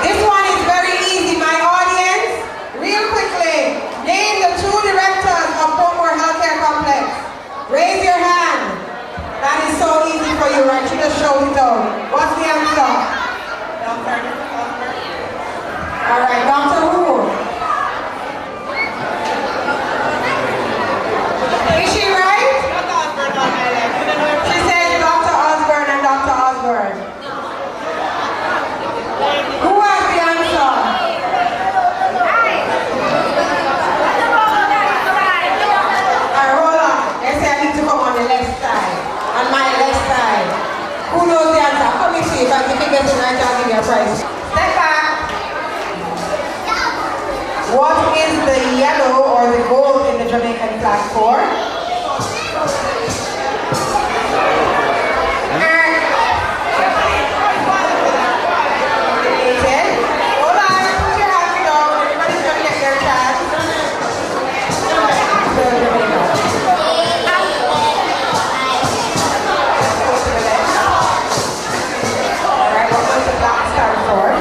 This one is very easy, my audience. Real quickly, name the two directors of Portmore Healthcare Complex. Raise your hand. That is so easy for you, right? You just showed it out. What's the answer? Doctor. All right, Dr. Who? Is she right? She says Dr. Osborne and Dr. Osborne. Who has the answer? Alright, hold on. They say I need to come on the left side. On my left side. Who knows the answer? Come and see. If I can get it right, I'll give you a prize. Step back. What is the yellow or the gold in the Jamaican flag for? Hold on, put your hands down. Everybody's gonna get their chance. Alright, what does the black stand for?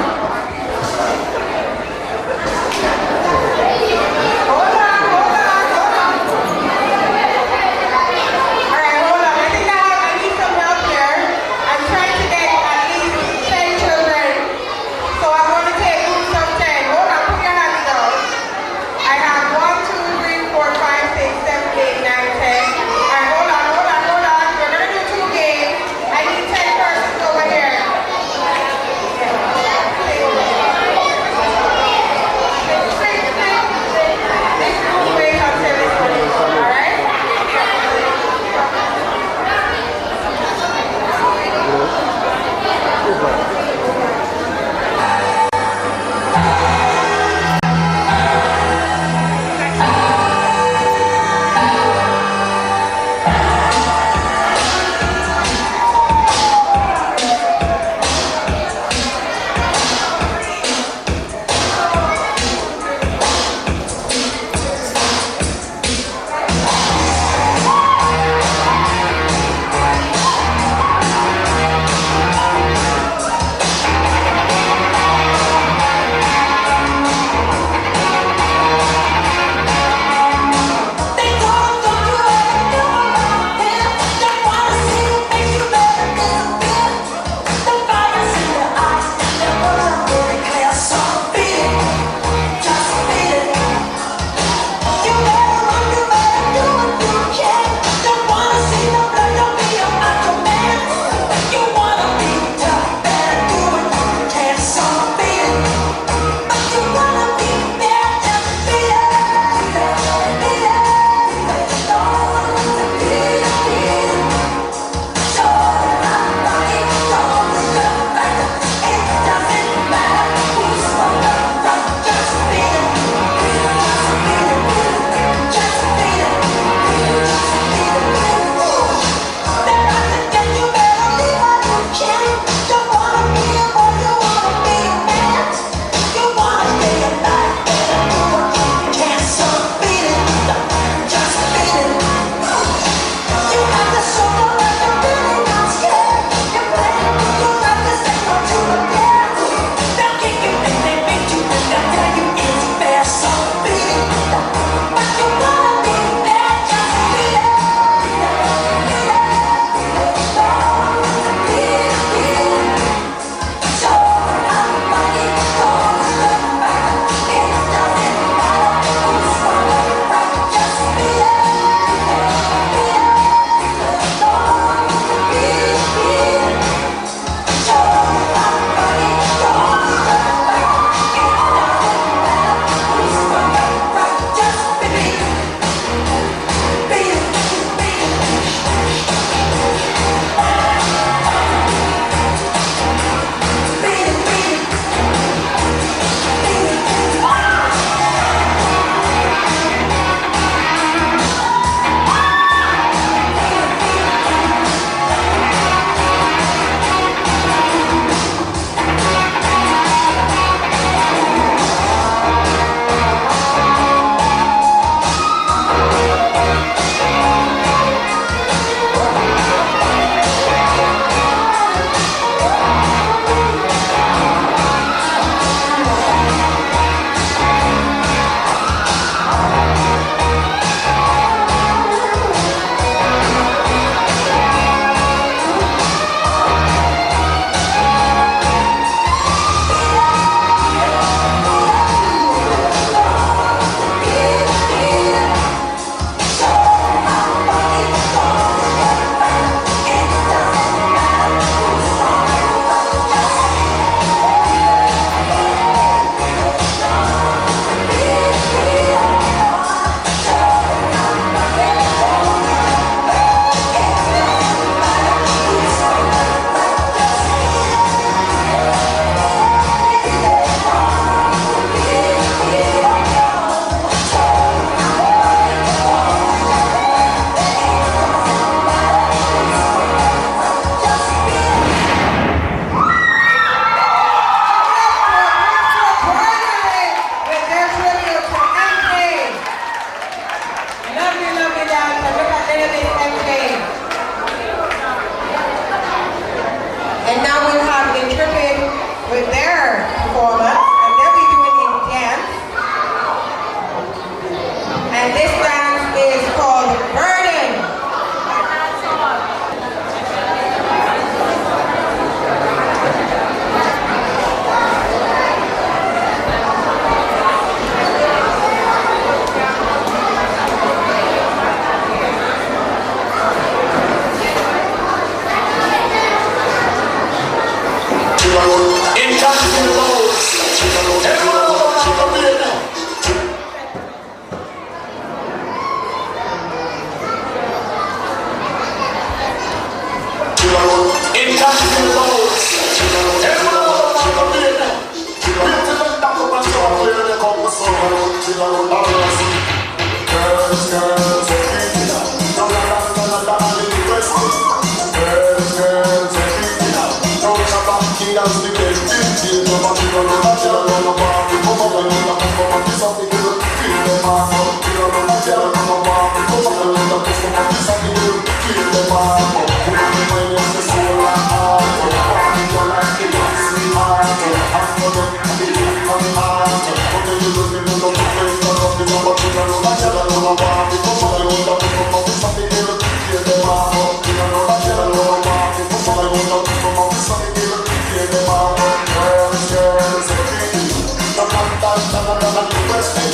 Girls,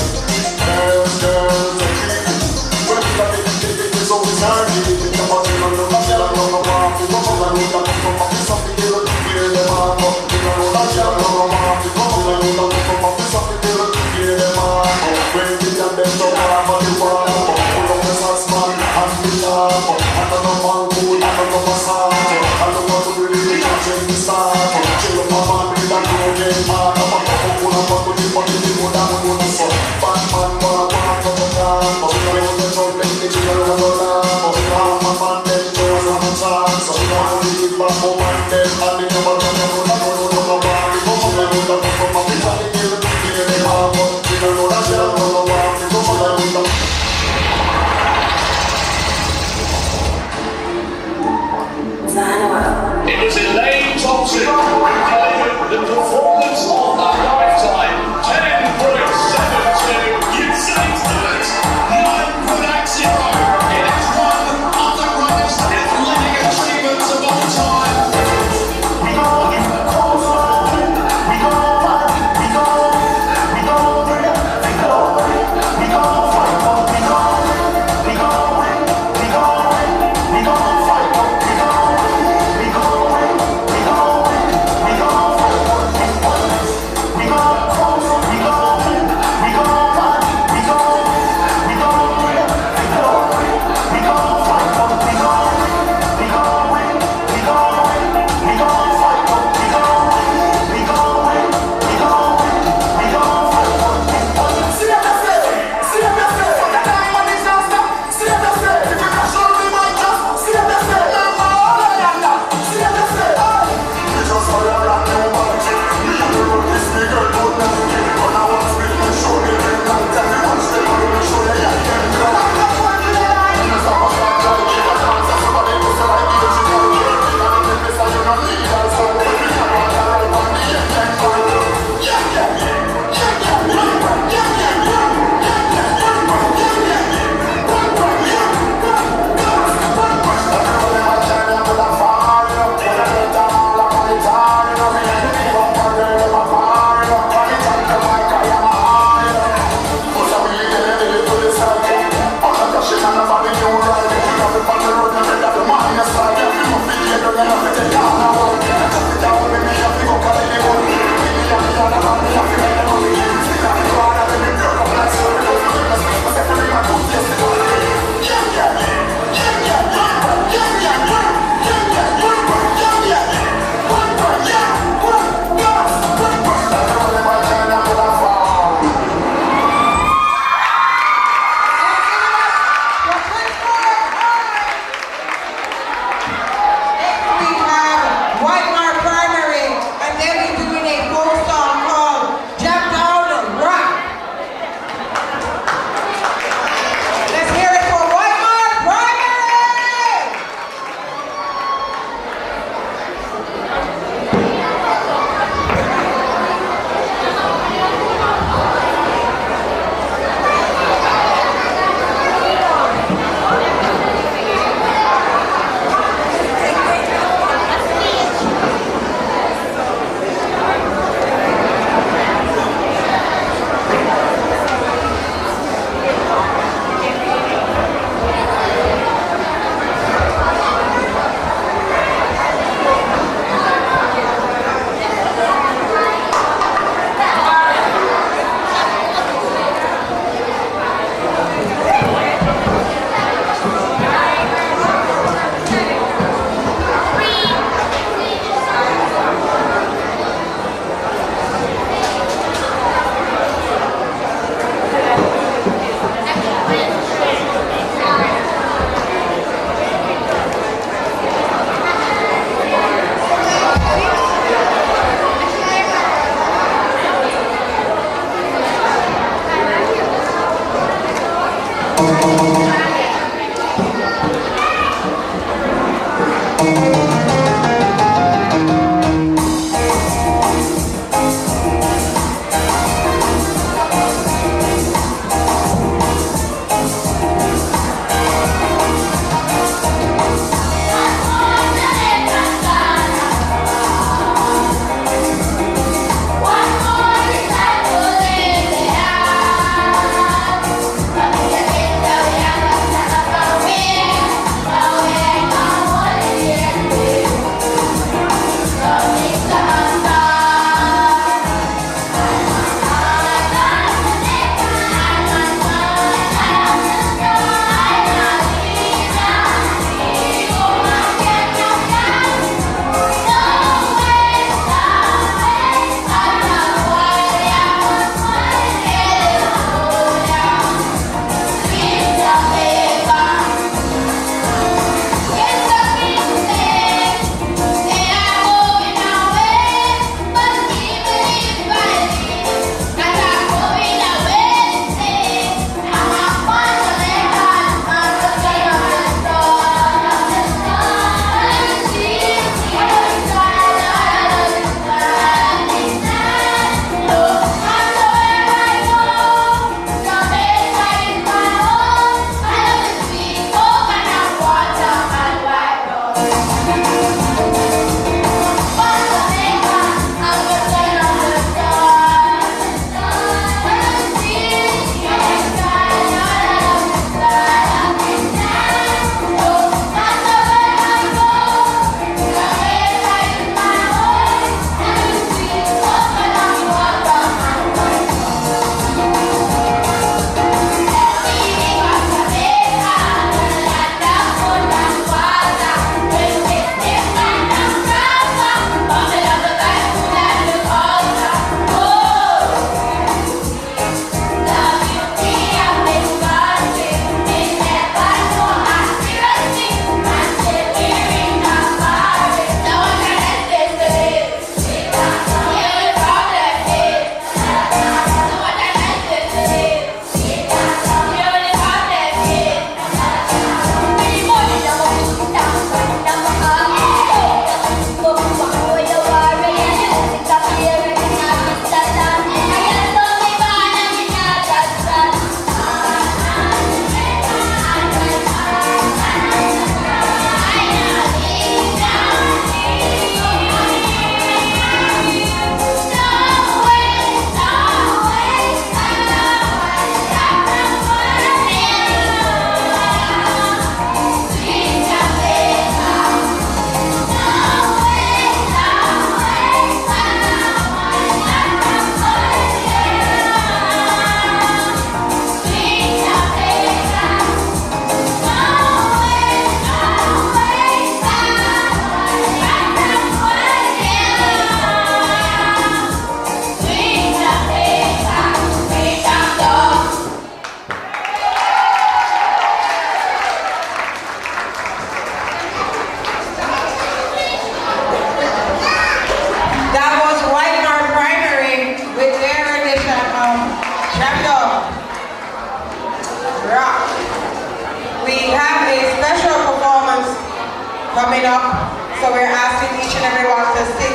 up. So we're asking each and everyone to sit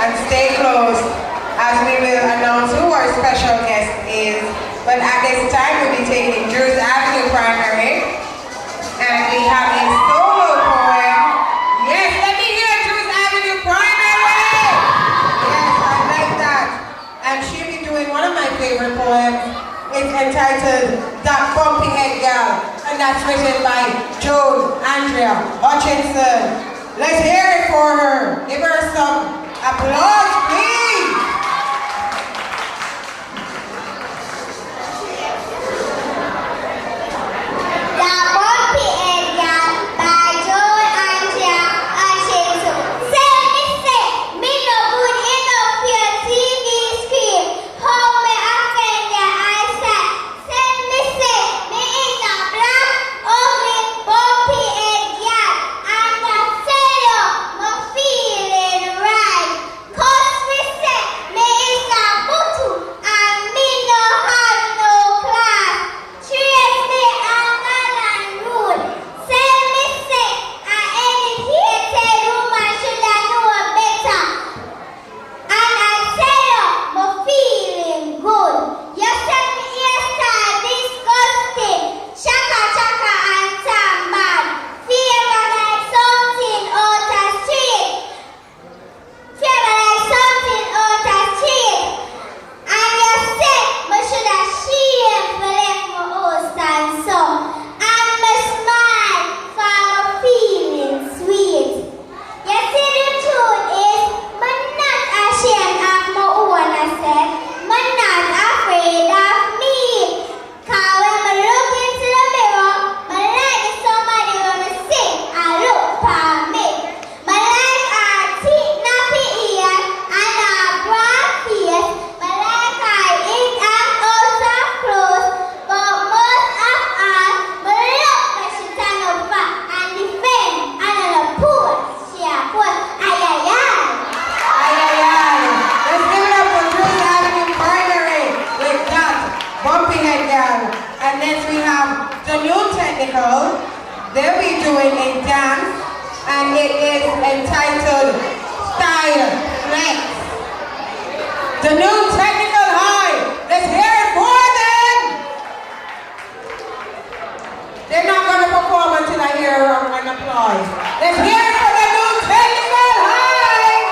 and stay close as we will announce who our special guest is. But at this time, we'll be taking Druze Avenue Primary. And we have a solo poem. Yes, let me hear Druze Avenue Primary! Yes, I like that. And she'll be doing one of my favorite poems. It's entitled That Bumpy Head Girl. And that's written by Joan Andrea Hutchinson. Let's hear it for her. Give her some applause, please. They'll be doing a dance, and it is entitled Style Flex. The new technical high. Let's hear it for them. They're not going to perform until I hear an applause. Let's hear it for the new technical high.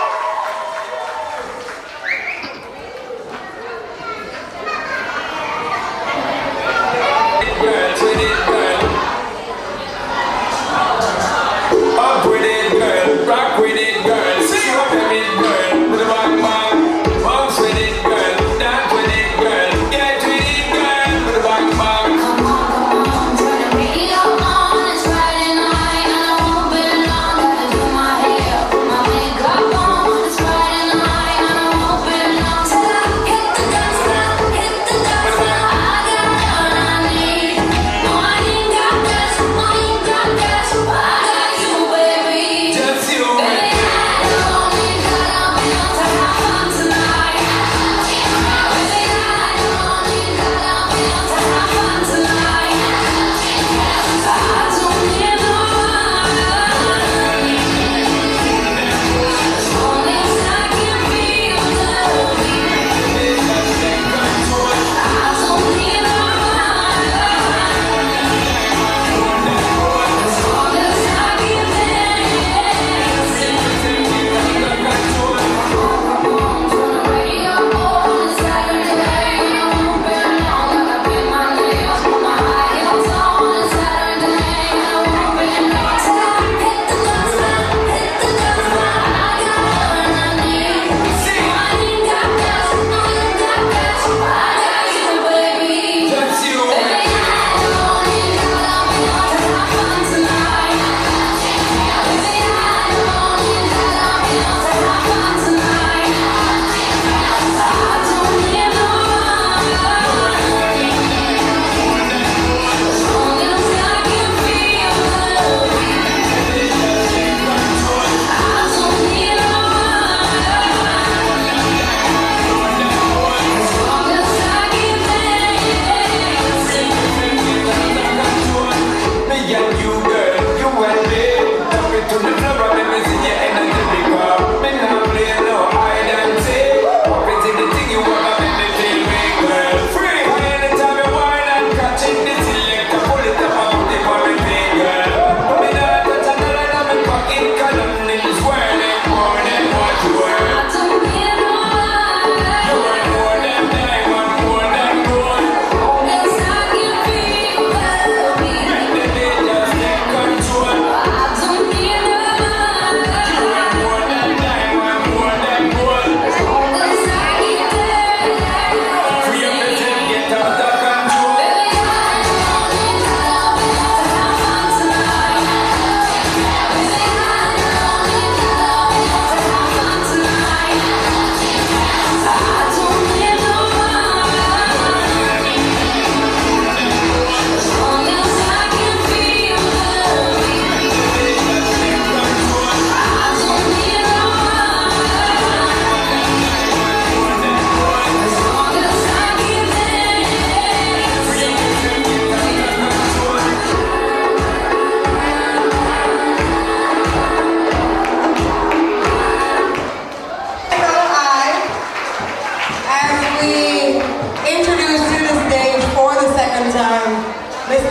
Girl, with it, girl. Up with it, girl. Rock with it, girl. Swap it, girl. With a bang bang. Bounce with it, girl. Dance with it, girl. Get with it, girl. With a bang bang. Turn the radio on, it's Friday night, and I won't be long.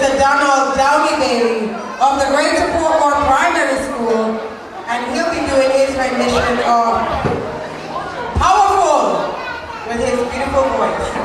Mr. Donald Downey Bailey of the Greater Portmore Primary School, and he'll be doing his rendition of Powerful with his beautiful voice.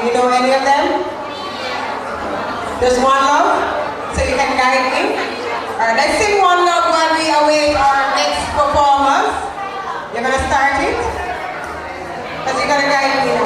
Do you know any of them? There's One Love, so you can guide me. Alright, let's sing One Love while we await our next performers. You're gonna start it? Because you're gonna guide me now.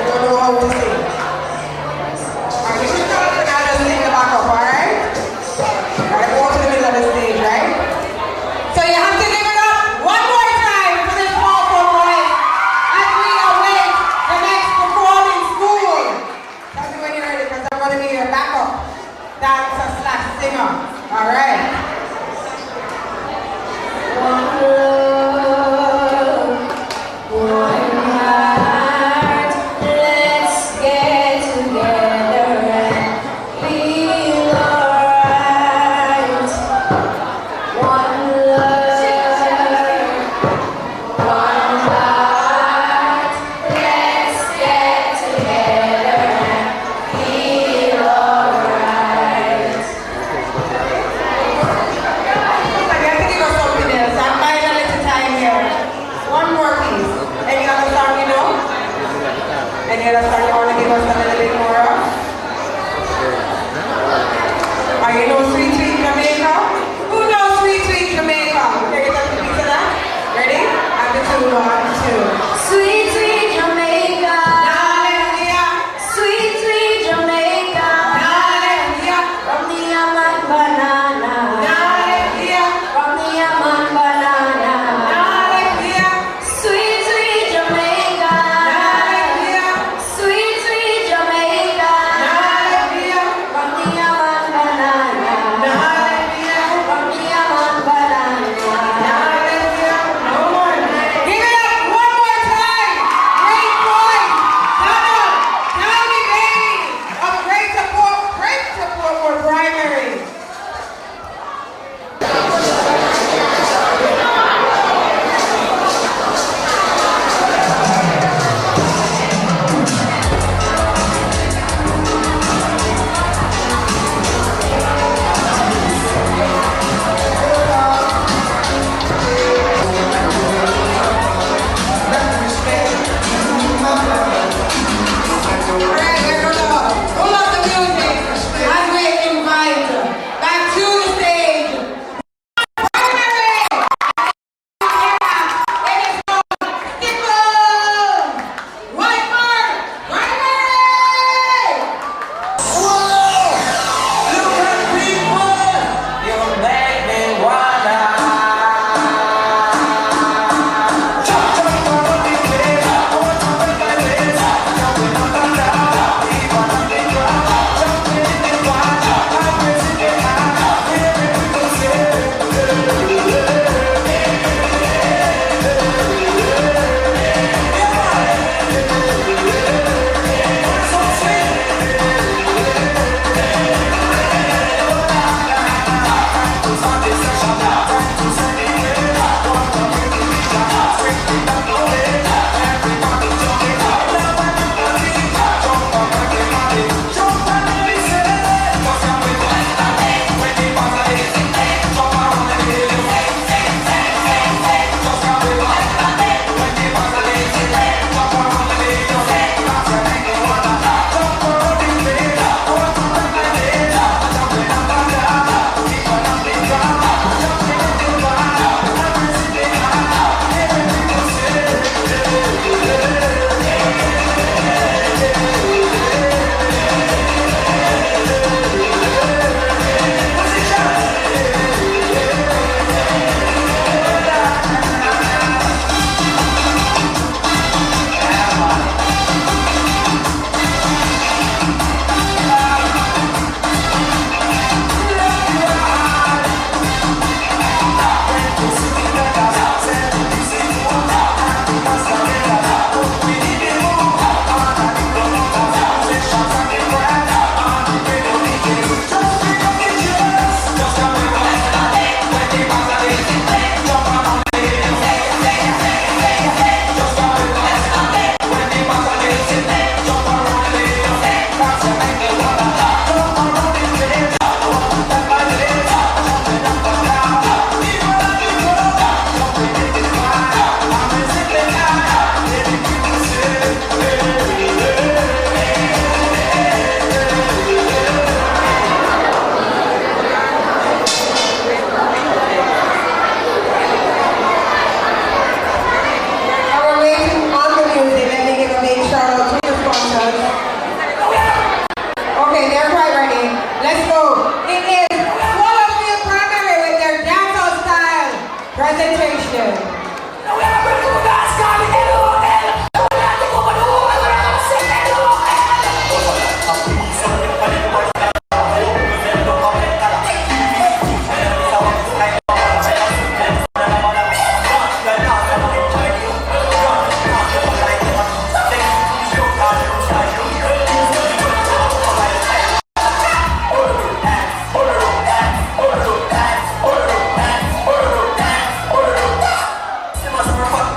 Must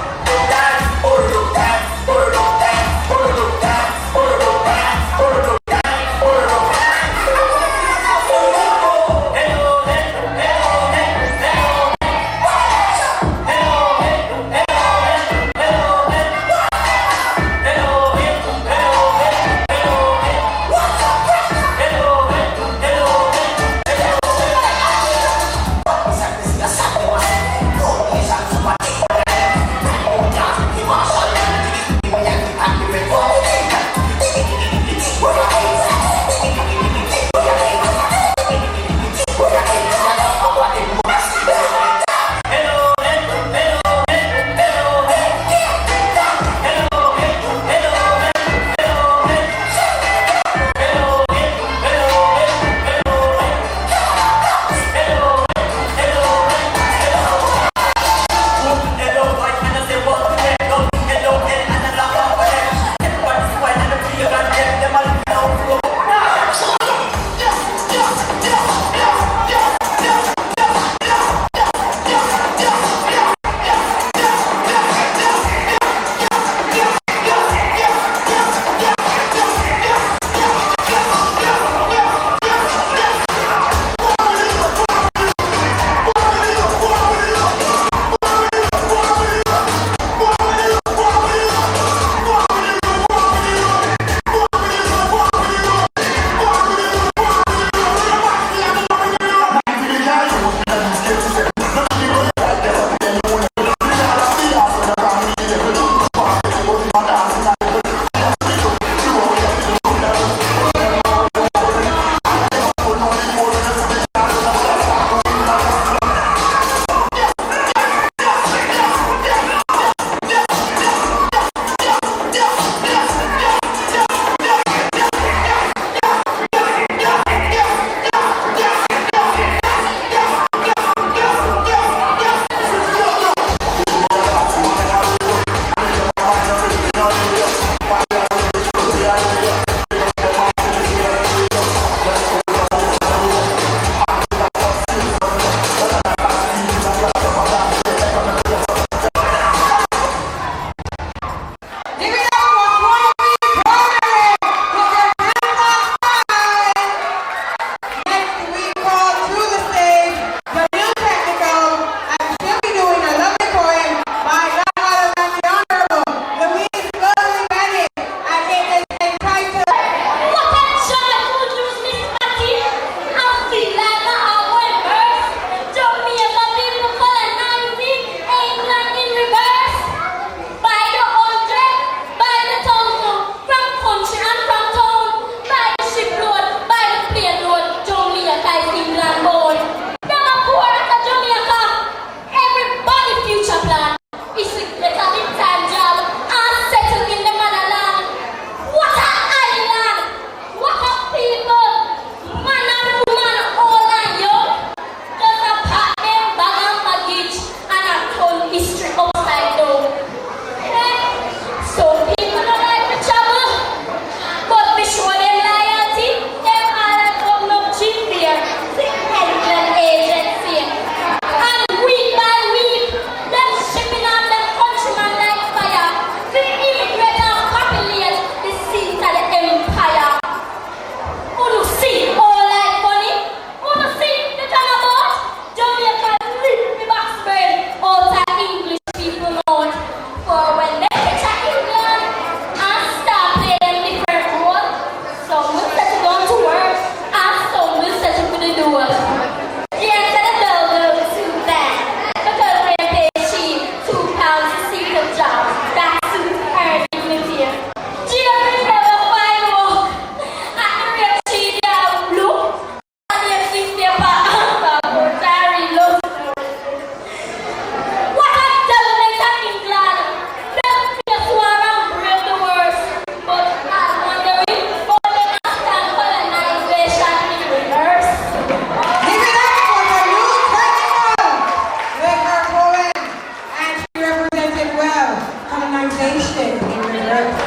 nation in reverse.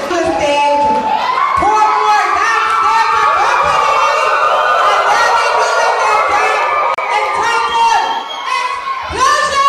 The stage. Pour more dance for company. And now they do it their dance entitled Explosion!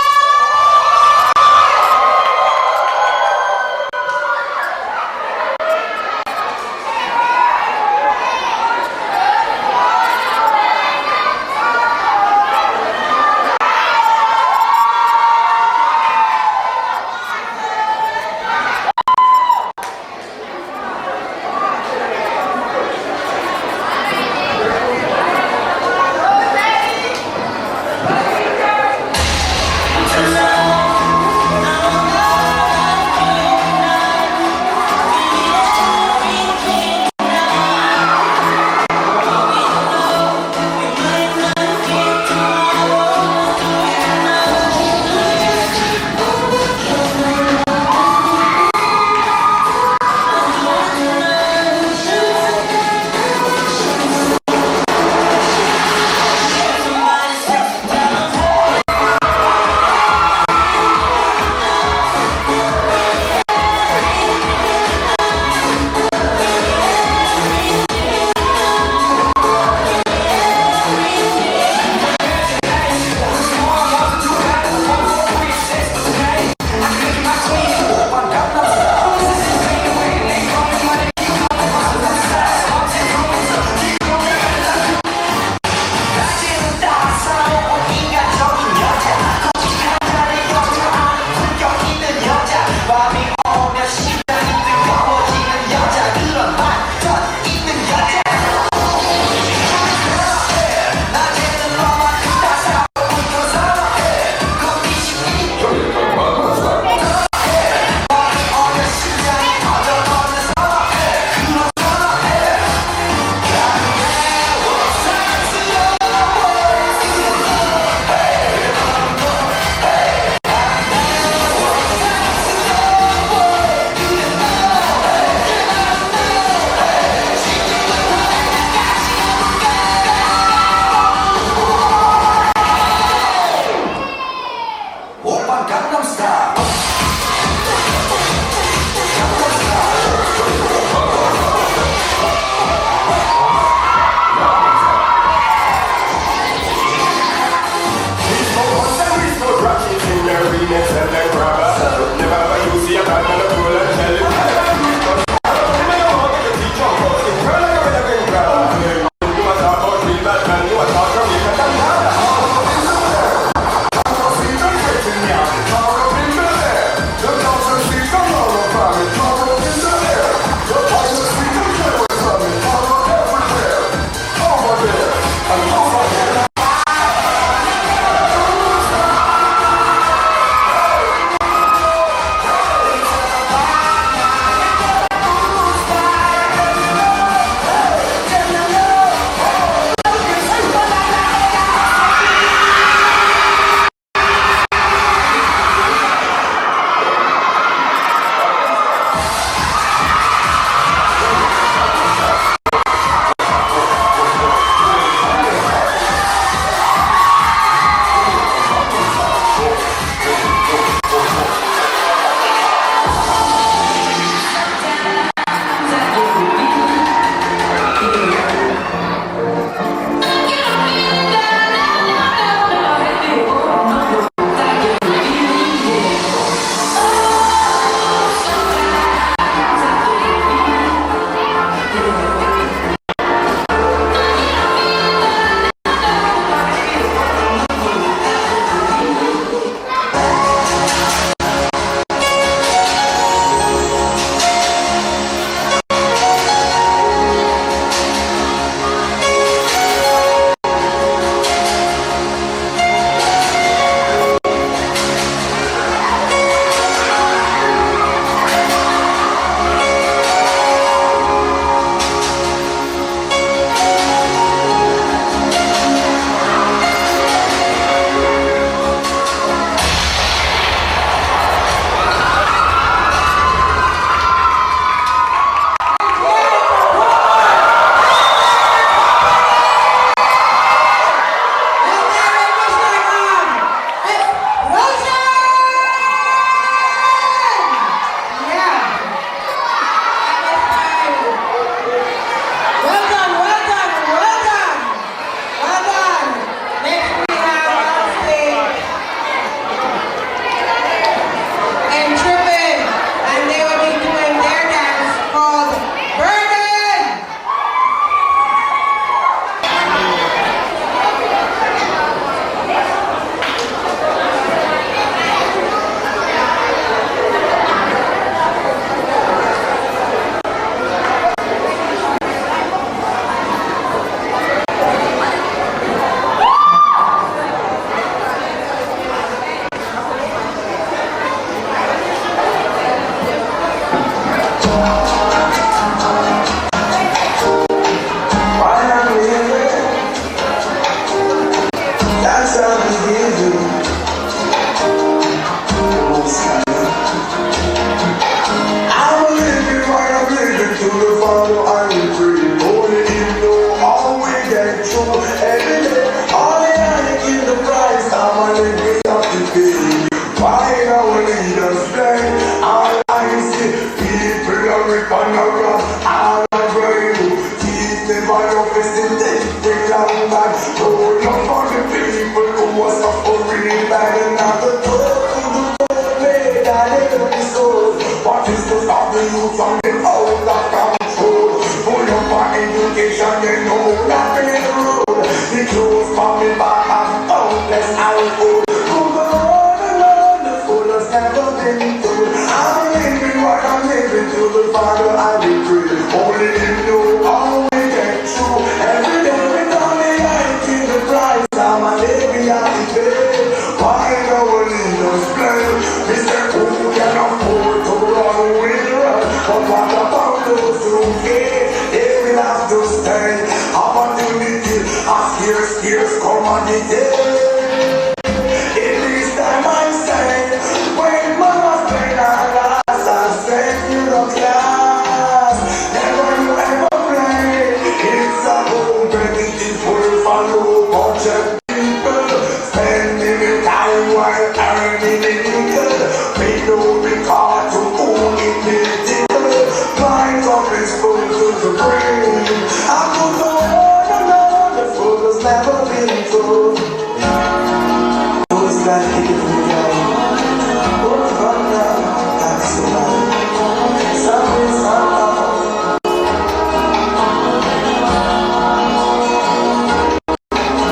While I'm living, that's how we give you. I'm living while I'm living to the Father I will pray. Only Him know how we get through every day. All I in the price, I'm a living up to pay. Why our leaders play? All I see people are ripping around. All I brave, keep them by your face in the long back. Roll up for the people who was suffering bad and not the talk to the poor made that every soul. What is to stop the youth from getting out of control? Full up for education, they know nothing in the road. The clothes coming back as countless household. Who go on and on, the fool has never been told. I'm living what I'm living to the Father I will pray. Only Him know how we get through. Every day with only light in the price. I'm a living at the day. Why our leaders play? Mr. Who can afford to run with the run? But what about those who care? They will have to stay. Opportunity, scarce commodity. In this time I say, when mama spend her last, I send you the class. Never you ever play. It's a competitive world for low budget people. Spending your time while earning a nickel. We know the car to own it mythical. Mind up is full to the brain. I could go on and on, the fool has never been told. Who's that kid from the who's run down? That's somebody. Something, somehow.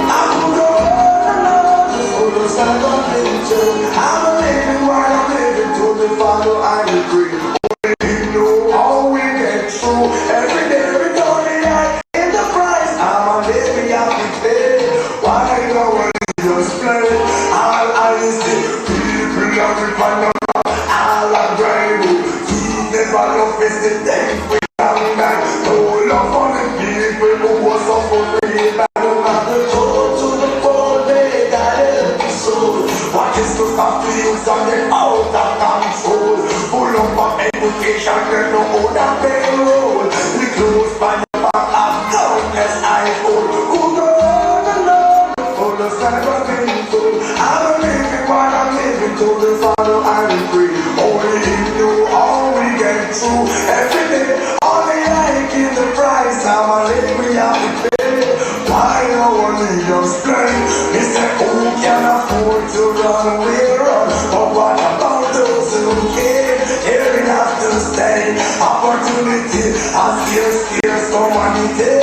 I could go on and on, the fool has never been told. I'm living while I'm living to the Father I will pray. Only Him know how we get through. Every day we don't rely in the price. I'm a living happy day. Why our leaders play? All I see people are ripping around. All I brave, keep never love is the thing we come back. No love for the people who was suffering bad. No matter told to the poor, they got every soul. What is to stop the youth and get out of control? Full up of education, they know how that payroll. The clothes by the back of countless household. Who go on and on, the full of never been told. I'm living while I'm living to the Father I will pray. Only Him know how we get through every day. Only like in the price, I'm a living happy pay. Why our leaders play? They say who can afford to run, we run. But what about those who care? Here we have to stay. Opportunity, scarce commodity.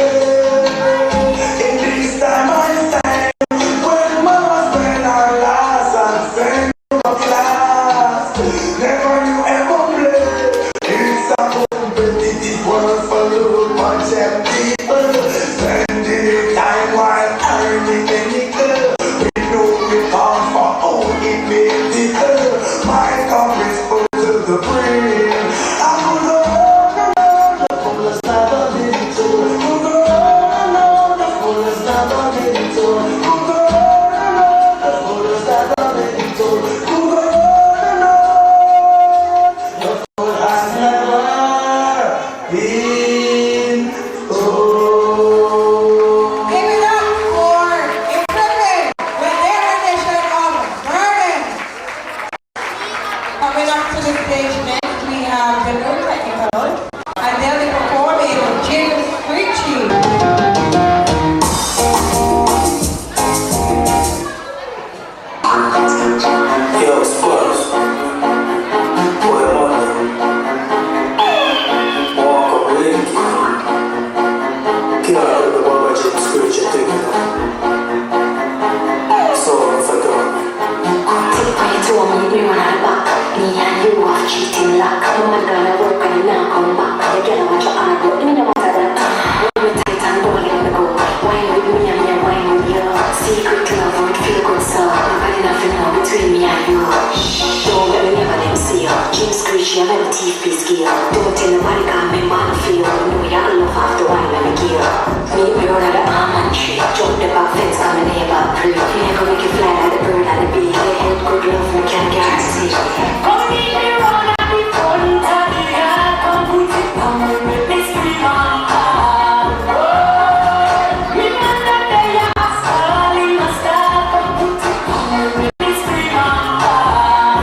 In this time I stand, when mama spend her last and send you a class. Never you ever play. It's a competitive world for low budget people. Spending your time while earning a nickel. We know we can't for own it mythical. My cup is full to the brim. I could go on and on, the fool has never been told. Could go on and on, the fool has never been told. Could go on and on, the fool has never been told. Could go on and on, the fool has never been told. Give it up for Intrepid with their rendition of Burden. Coming up to the stage next, we have the new technical, and they'll be performing Jim Screechy. Yo, Spurs. Boy, I'm on walk up link. Can't help the one where Jim Screechy thing. So, if I don't. Take my tour, me bring one out back. Me and you are cheating luck. No man gonna work and you now come back. You get on what you are, but me no matter that. When you tight and don't let me go. Wine with me and me and wine with you. Secret love would feel good, so nobody nothing know between me and you. Don't let me never them see you. Jim Screech she a relative peace gear. Don't tell nobody come me man feel. No, y'all love after wine when me gear. Me run out the almond tree. Jump the back fence, come in neighbor pre. Me ain't gonna make you fly like the bird and the bee. They head good love, me can't guarantee. Come meet me run at the front of the yard. Come put it on me, make me scream and howl. Me man that day a hustle, he must start. Come put it on me, make me scream and howl.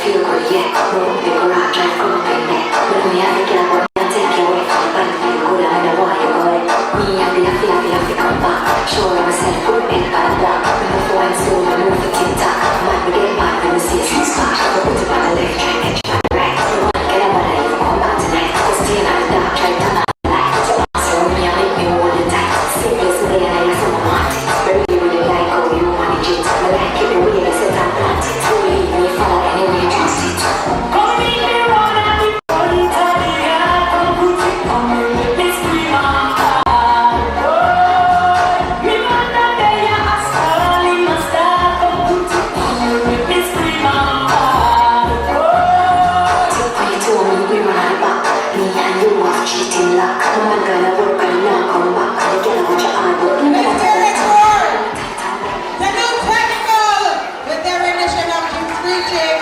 Feel good, yeah. Go up the garage, drive, go up in there. When we have to get up, I take you away from the band. Feel good, I know why you're going. Me and the feel come back. Sure, I said, good bed, bad black. We move for one slow, we move for TikTok. Man, we get back when we see a six pack. We put it on the left, try catch my right. We want to get up on the even come back tonight. Cause stay in the dark, try to turn on the light. So answer me and make me hold it tight. Simplest way and I just don't want it. Very really like how you manage it. I like it the way you set and plant it. So leave me follow anyway you trust it. Come meet me run at the front of the yard. Come put it on me, make me scream and howl. Me man that day a hustle, he must start. Come put it on me, make me scream and howl. Take what you told me, we run at the back. Me and you have cheating luck. No man gonna work and now come back. I get out your hard work. You know what The new technical with their rendition of Jim's preaching.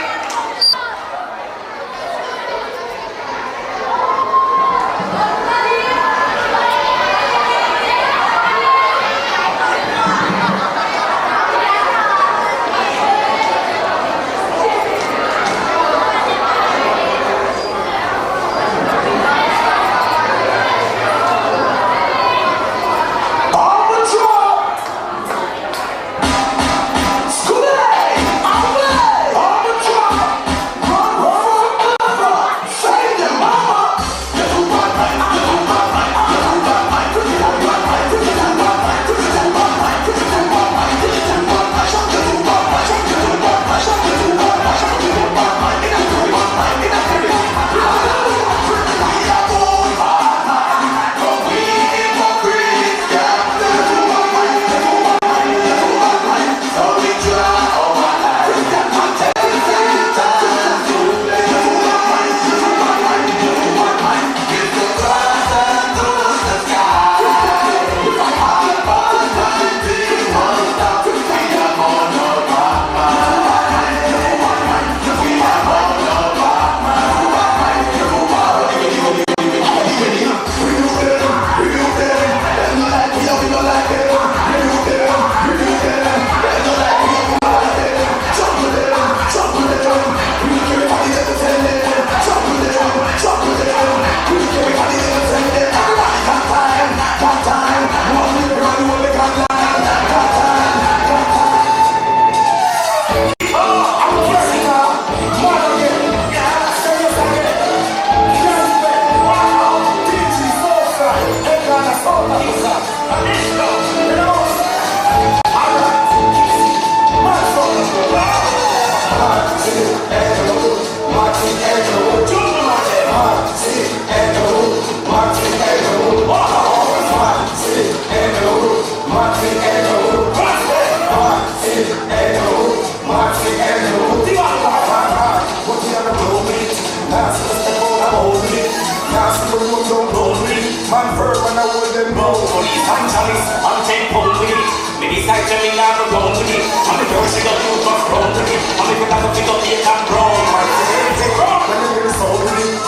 Man, first when I was them go, I'm Charlie, I'm 10 pound with it. Maybe side Jamie, I'm going with it. I'm the first thing I'll do, just run with it. I'm the first thing I'll do, just run with it.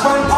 Man,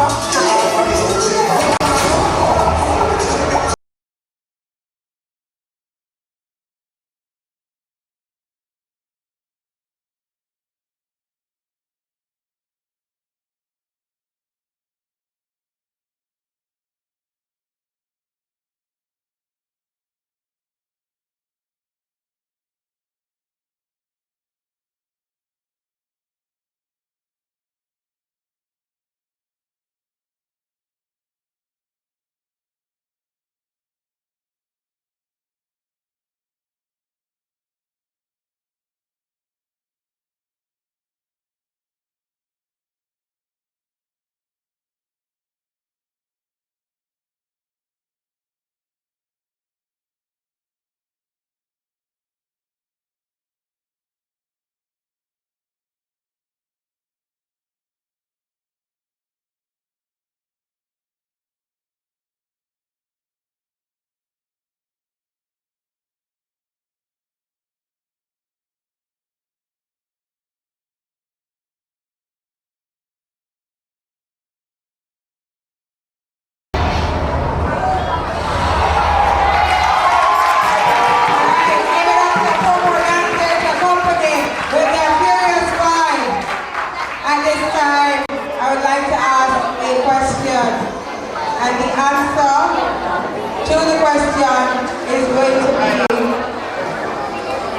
question is going to be,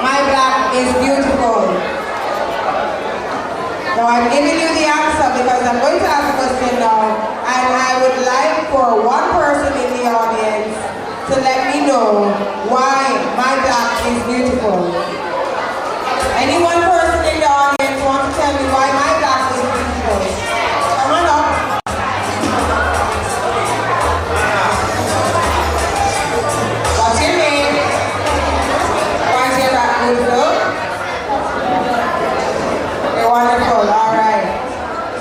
my black is beautiful. Now I'm giving you the answer because I'm going to ask a question now, and I would like for one person in the audience to let me know why my black is beautiful. Any one person in the audience want to tell me why my black is beautiful? Come on up. What's your name? Why is your black beautiful? You're wonderful, alright.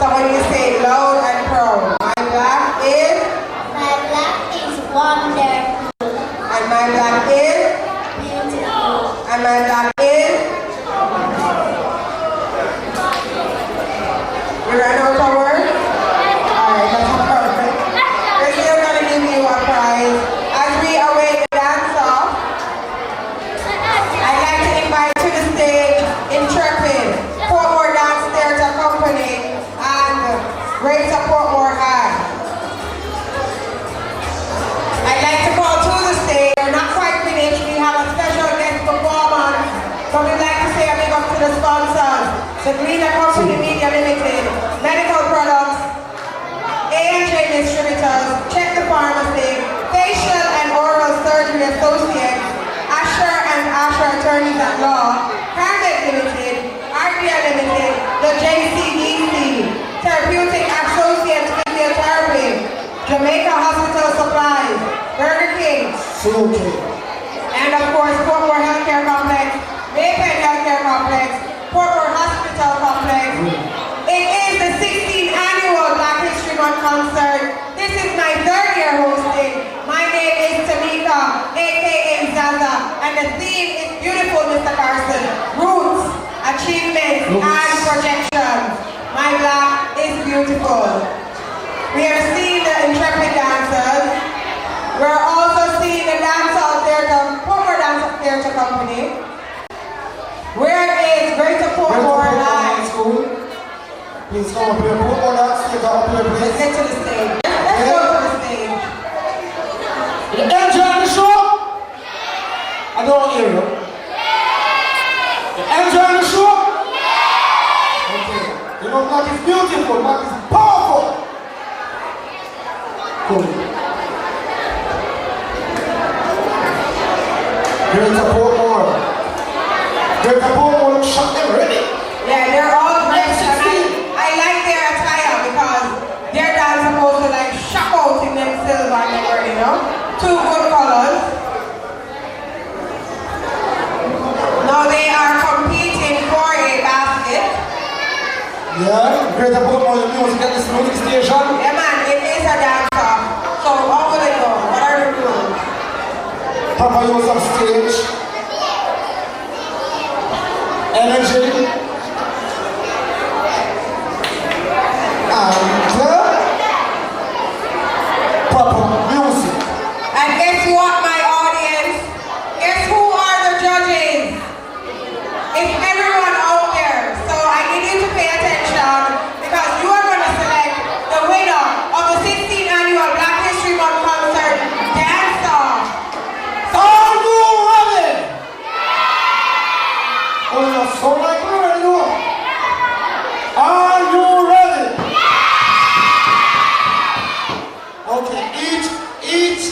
Somebody say loud and proud. My black is? My black is wonderful. And my black is? Beautiful. And my black is? You ran out of words? Alright, that's perfect. We're still going to give you a prize. As we await the dance off, I'd like to invite to the stage Intrepid, Portmore Dance Theatre Company, and Greater Portmore High. I'd like to call to the stage. We're not quite finished. We have a special guest performance. So we'd like to say a big up to the sponsors. The Greener Company Media Limited, Medical Products, A&J Distributors, Check the Pharmacy, Facial and Oral Surgery Associates, Asher and Asher Attorneys at Law, Carnet Limited, RBL Limited, the JCDC, Therapeutic Associates Physiotherapy, Jamaica Hospital Supplies, Burger King, and of course Portmore Healthcare Complex, Maypen Healthcare Complex, Portmore Hospital Complex. It is the 16th annual Black History Month concert. This is my third year hosting. My name is Tamika, aka Zaza, and the theme is beautiful, Mr. Carson. Roots, achievements, and projections. My black is beautiful. We are seeing the Intrepid dancers. We're also seeing the Dancehall Theatre, Portmore Dancehall Theatre Company. Where is Greater Portmore High? Please come up here. Portmore Dance Theatre up here, Let's please. get to the stage. Let's go to the stage. You enjoying the show? I don't hear you. You enjoying the show? Okay. You know, Mac is beautiful. Mac is powerful. Cool. Greater Portmore. Greater Portmore, shut them ready. Yeah, they're all dressed, and I like their attire because they're not supposed to like shock out in themselves and everything, you know? Two good colors. Now they are competing for a basket. Yeah, Greater Portmore, the music at this music station. Yeah man, it is a dance-off. So how will it go? What are the rules? Papa use some stage. Energy. And proper music. And guess what, my audience? Guess who are the judges? It's everyone out there. So I need you to pay attention because you are going to select the winner of the 16th annual Black History Month concert, Dance Off. Are you ready? Oh, you sound like we're ready, you are. Are you ready? Okay, each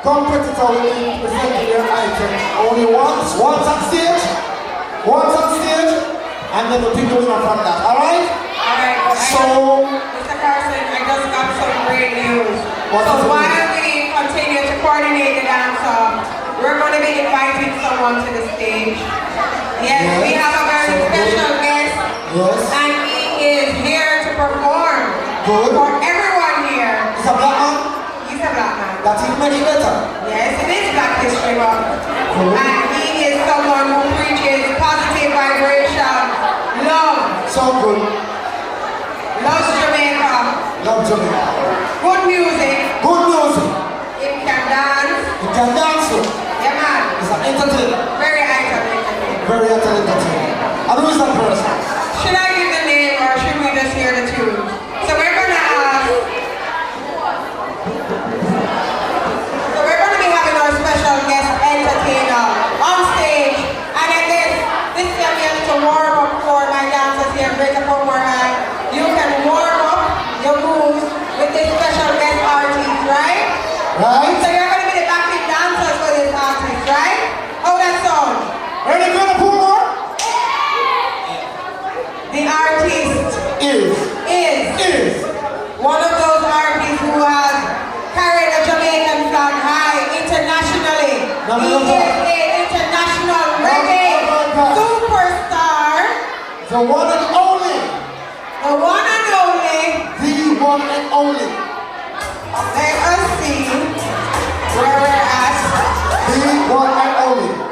competitor will be presenting their item only once on stage, and then we'll pick the winner from that, alright? Alright, So, Mr. Carson, I just got some great news. What's So the while news? we continue to coordinate the dance off, we're going to be inviting someone to the stage. Yes, Yes. we have a very special guest. yes, And he is here to perform Good. for everyone here. it's a black man, He's a black man. that will make it better. Yes, it is Black History Month. Good. And he is someone who preaches positive vibration, love, So good, loves Jamaica, love Jamaica. good music, Good music, he can dance. you can dance to. Yeah man, It's an entertainer, very iconic. very entertainer. And who is that person? Should I give the name or should we just hear the tune? So we're gonna be having our special The artist is one of those artists who has carried the Jamaican flag high internationally. He is an international reggae superstar. The one and only. The one and only. The one and only. Let us see where we're at. The one and only.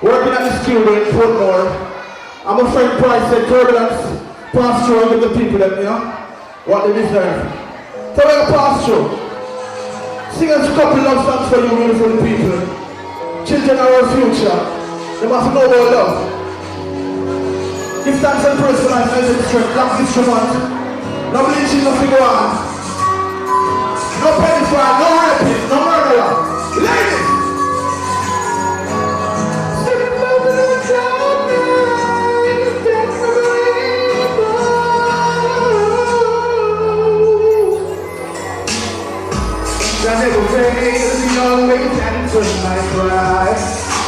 Working at the studio in Portmore. I'm afraid Price said turbulence pass through with the people that, you know, what they deserve. So we're gonna pass through. Sing us a couple love songs for you beautiful people. Children are our future. They must know our love. Give thanks and praise for life, music, strength, black instrument. No bleaching, nothing go on. No pedophile, no raping, no murderer. Ladies! I never fail, you always answer my cry.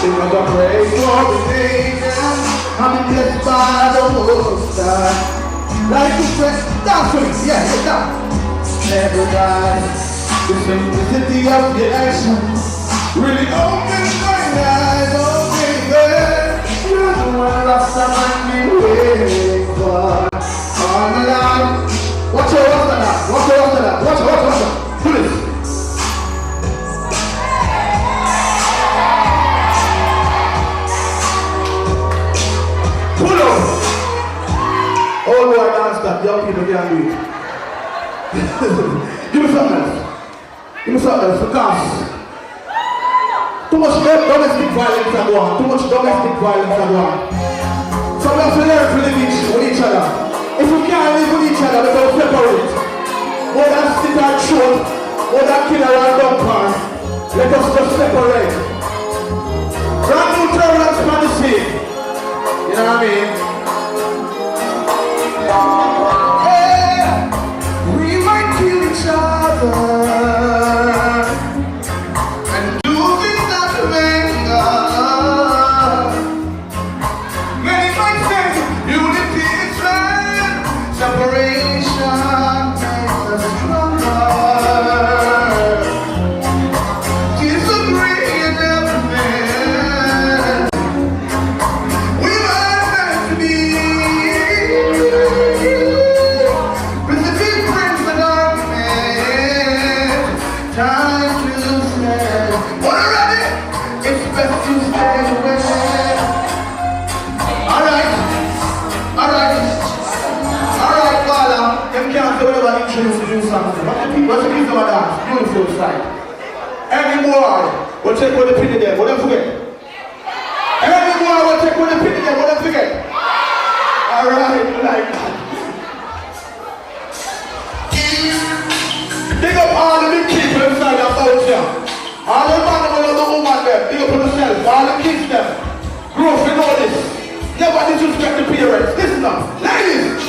If I got praise for the day, I'm blessed by the Most High. Like a friend, dance with me, yeah, down. Never die. The simplicity of your action really opens my eyes, oh baby. You're the one lost I've been waiting for all my life. Watch out after that, watch out after that, watch out. Do this. All who are dance that, young people can't do it. Give me something else. Give me something else, because too much domestic violence are going on. Too much domestic violence are going on. So we have to learn to live with each other. If we can't live with each other, we have to separate. More than sit and shoot, more than kill around dumper, let us just separate. Brand new turbulence on the scene. You know what I mean? Yeah, we might kill each other and do things that anger. Many might say unity is strength, separation makes us stronger. Disagree in everything. We might have to be. Time to say, when you're ready, it's best to stay away. Alright, Bala. Them can't say whatever introduce to do something. What's the piece of a dance? Beautiful side. Any more, we'll take what the pity there, what forget. Any more, we'll take what the pity there, what forget. Alright, like that. Big up all the big people inside your house here. All the man and the woman there. Big up on yourself. All the kids there. Grow up, you know this. Never disrespect the parents. Listen up. Ladies!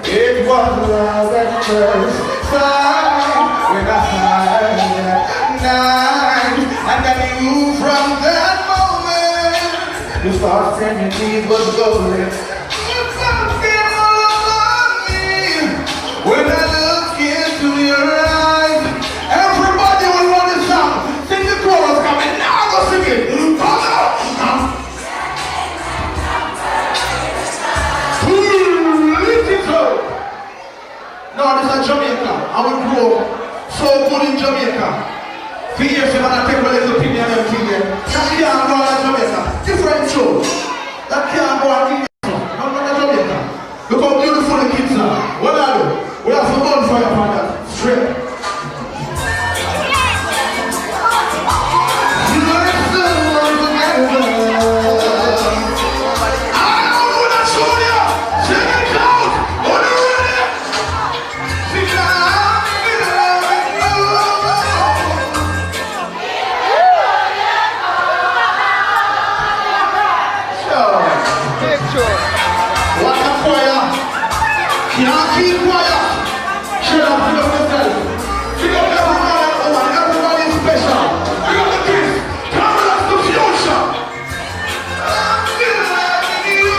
It was love at first sight when I had night. And I knew from that moment the stars and your teeth was golden. You feel all over me when I look into your eyes. Everybody will know the song. Sing the chorus, come keep quiet. Shut up, pick up yourself. Pick up every man and woman, everybody is special. Pick up the kids. Come on, that's the future. I'm still loving you.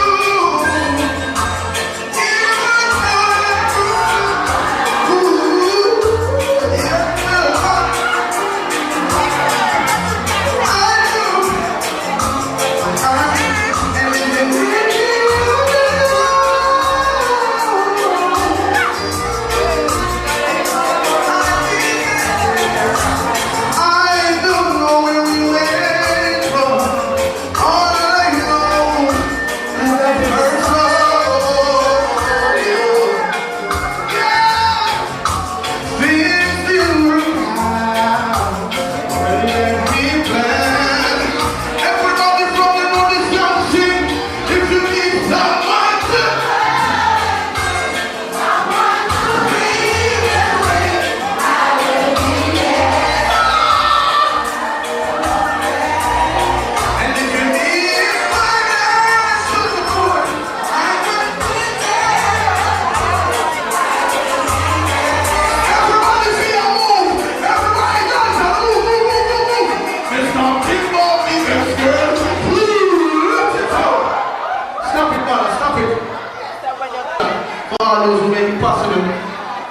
All those who make it possible.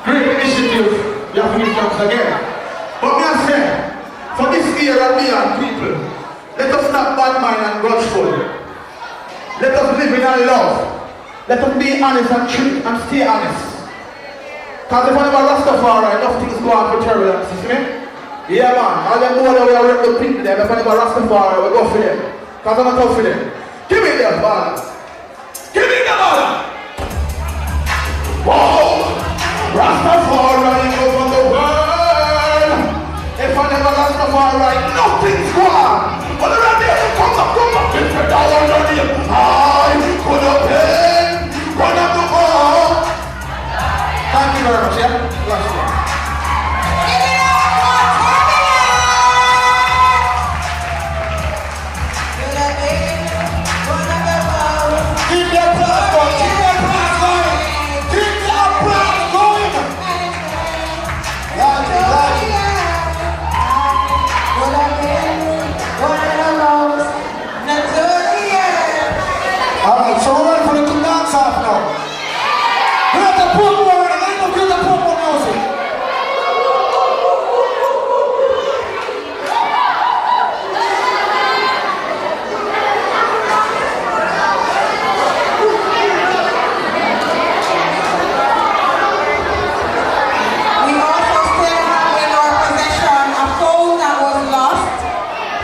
Great initiative, you have to give thanks again. But me I say, for this year and beyond, people, let us not bad mind and grudgeful. Let us live in our love. Let us be honest and true and stay honest. Because if I never Rastafari, enough things go on for turbulence, you see me? Yeah man, all them more that we are working with people there, if I never Rastafari, we go for them. Because I'm not tough for them. Give me them, man. Give me them, man. Whoa! Rastafari over the world. If I never Rastafari, nothing's gone. But the right there, come up. It's a dollar on you. I could have been one of the all. Thank you very much, yeah? Last one. Keep your applause going. Keep your applause going. Keep your applause going. Alright, so we're ready for the dance off now. We have to put more in it. Let's go get the put more music. We also still have in our possession a phone that was lost.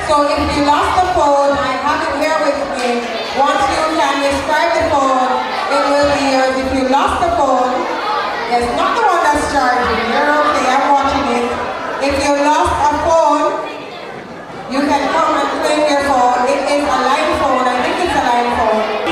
So if you lost the phone, I have it here with me. Once you can describe the phone, it will be yours. If you lost the phone, it's not the one that's charging. You're okay, I'm watching it. If you lost a phone, you can come and claim your phone. It is a line phone. I think it's a line phone.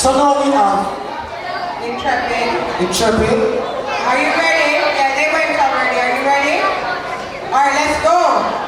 So now we have Intrepid. Intrepid. Are you ready? Yeah, they went already. Are you ready? All right, let's go.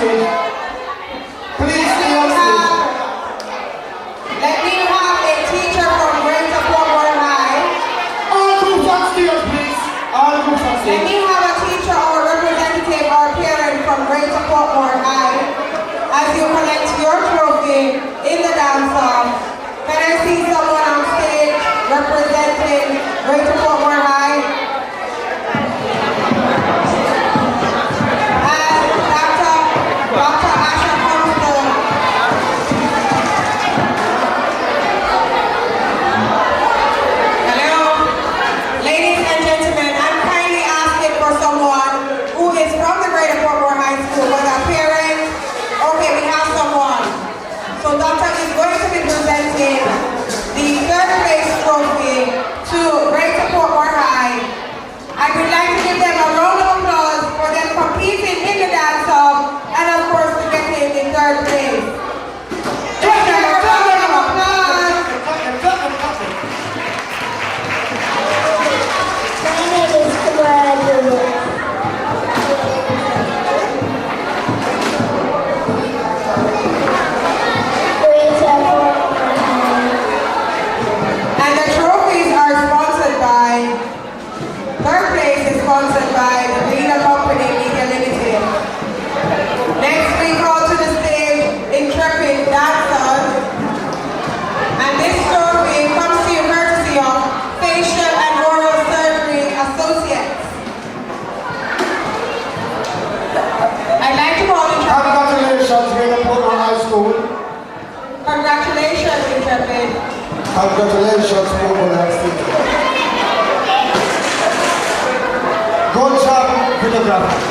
stage. Please stay on stage. Let me have a teacher from Greater Portmore High. All groups on stage, please. All groups on Let stage. me have a teacher or representative or parent from Greater Portmore High as you collect your trophy in the dance hall. Can I see someone on stage representing Greater Portmore High? And Dr. Asha comes to Hello. Ladies and gentlemen, I'm kindly asking for someone who is from the Greater Portmore High School, whether a parent. Okay, we have someone. So Doctor is going to be presenting the third place trophy to Greater Portmore High. I would like to give them a round of applause for them competing in the dance hall and of course to getting in third place. Give them a round of applause. My name is Kumara Dulu. Greater Portmore High. And the trophies are sponsored by, third place is sponsored by the Leader Company Media Limited. Next we call to the stage Intrepid Dancers. And this trophy comes to you courtesy of Facial and Oral Surgery Associates. I'd like to call Intrepid. Congratulations, Greater Portmore High School. Congratulations, Intrepid. Congratulations, Portmore High School. Good job, videographer.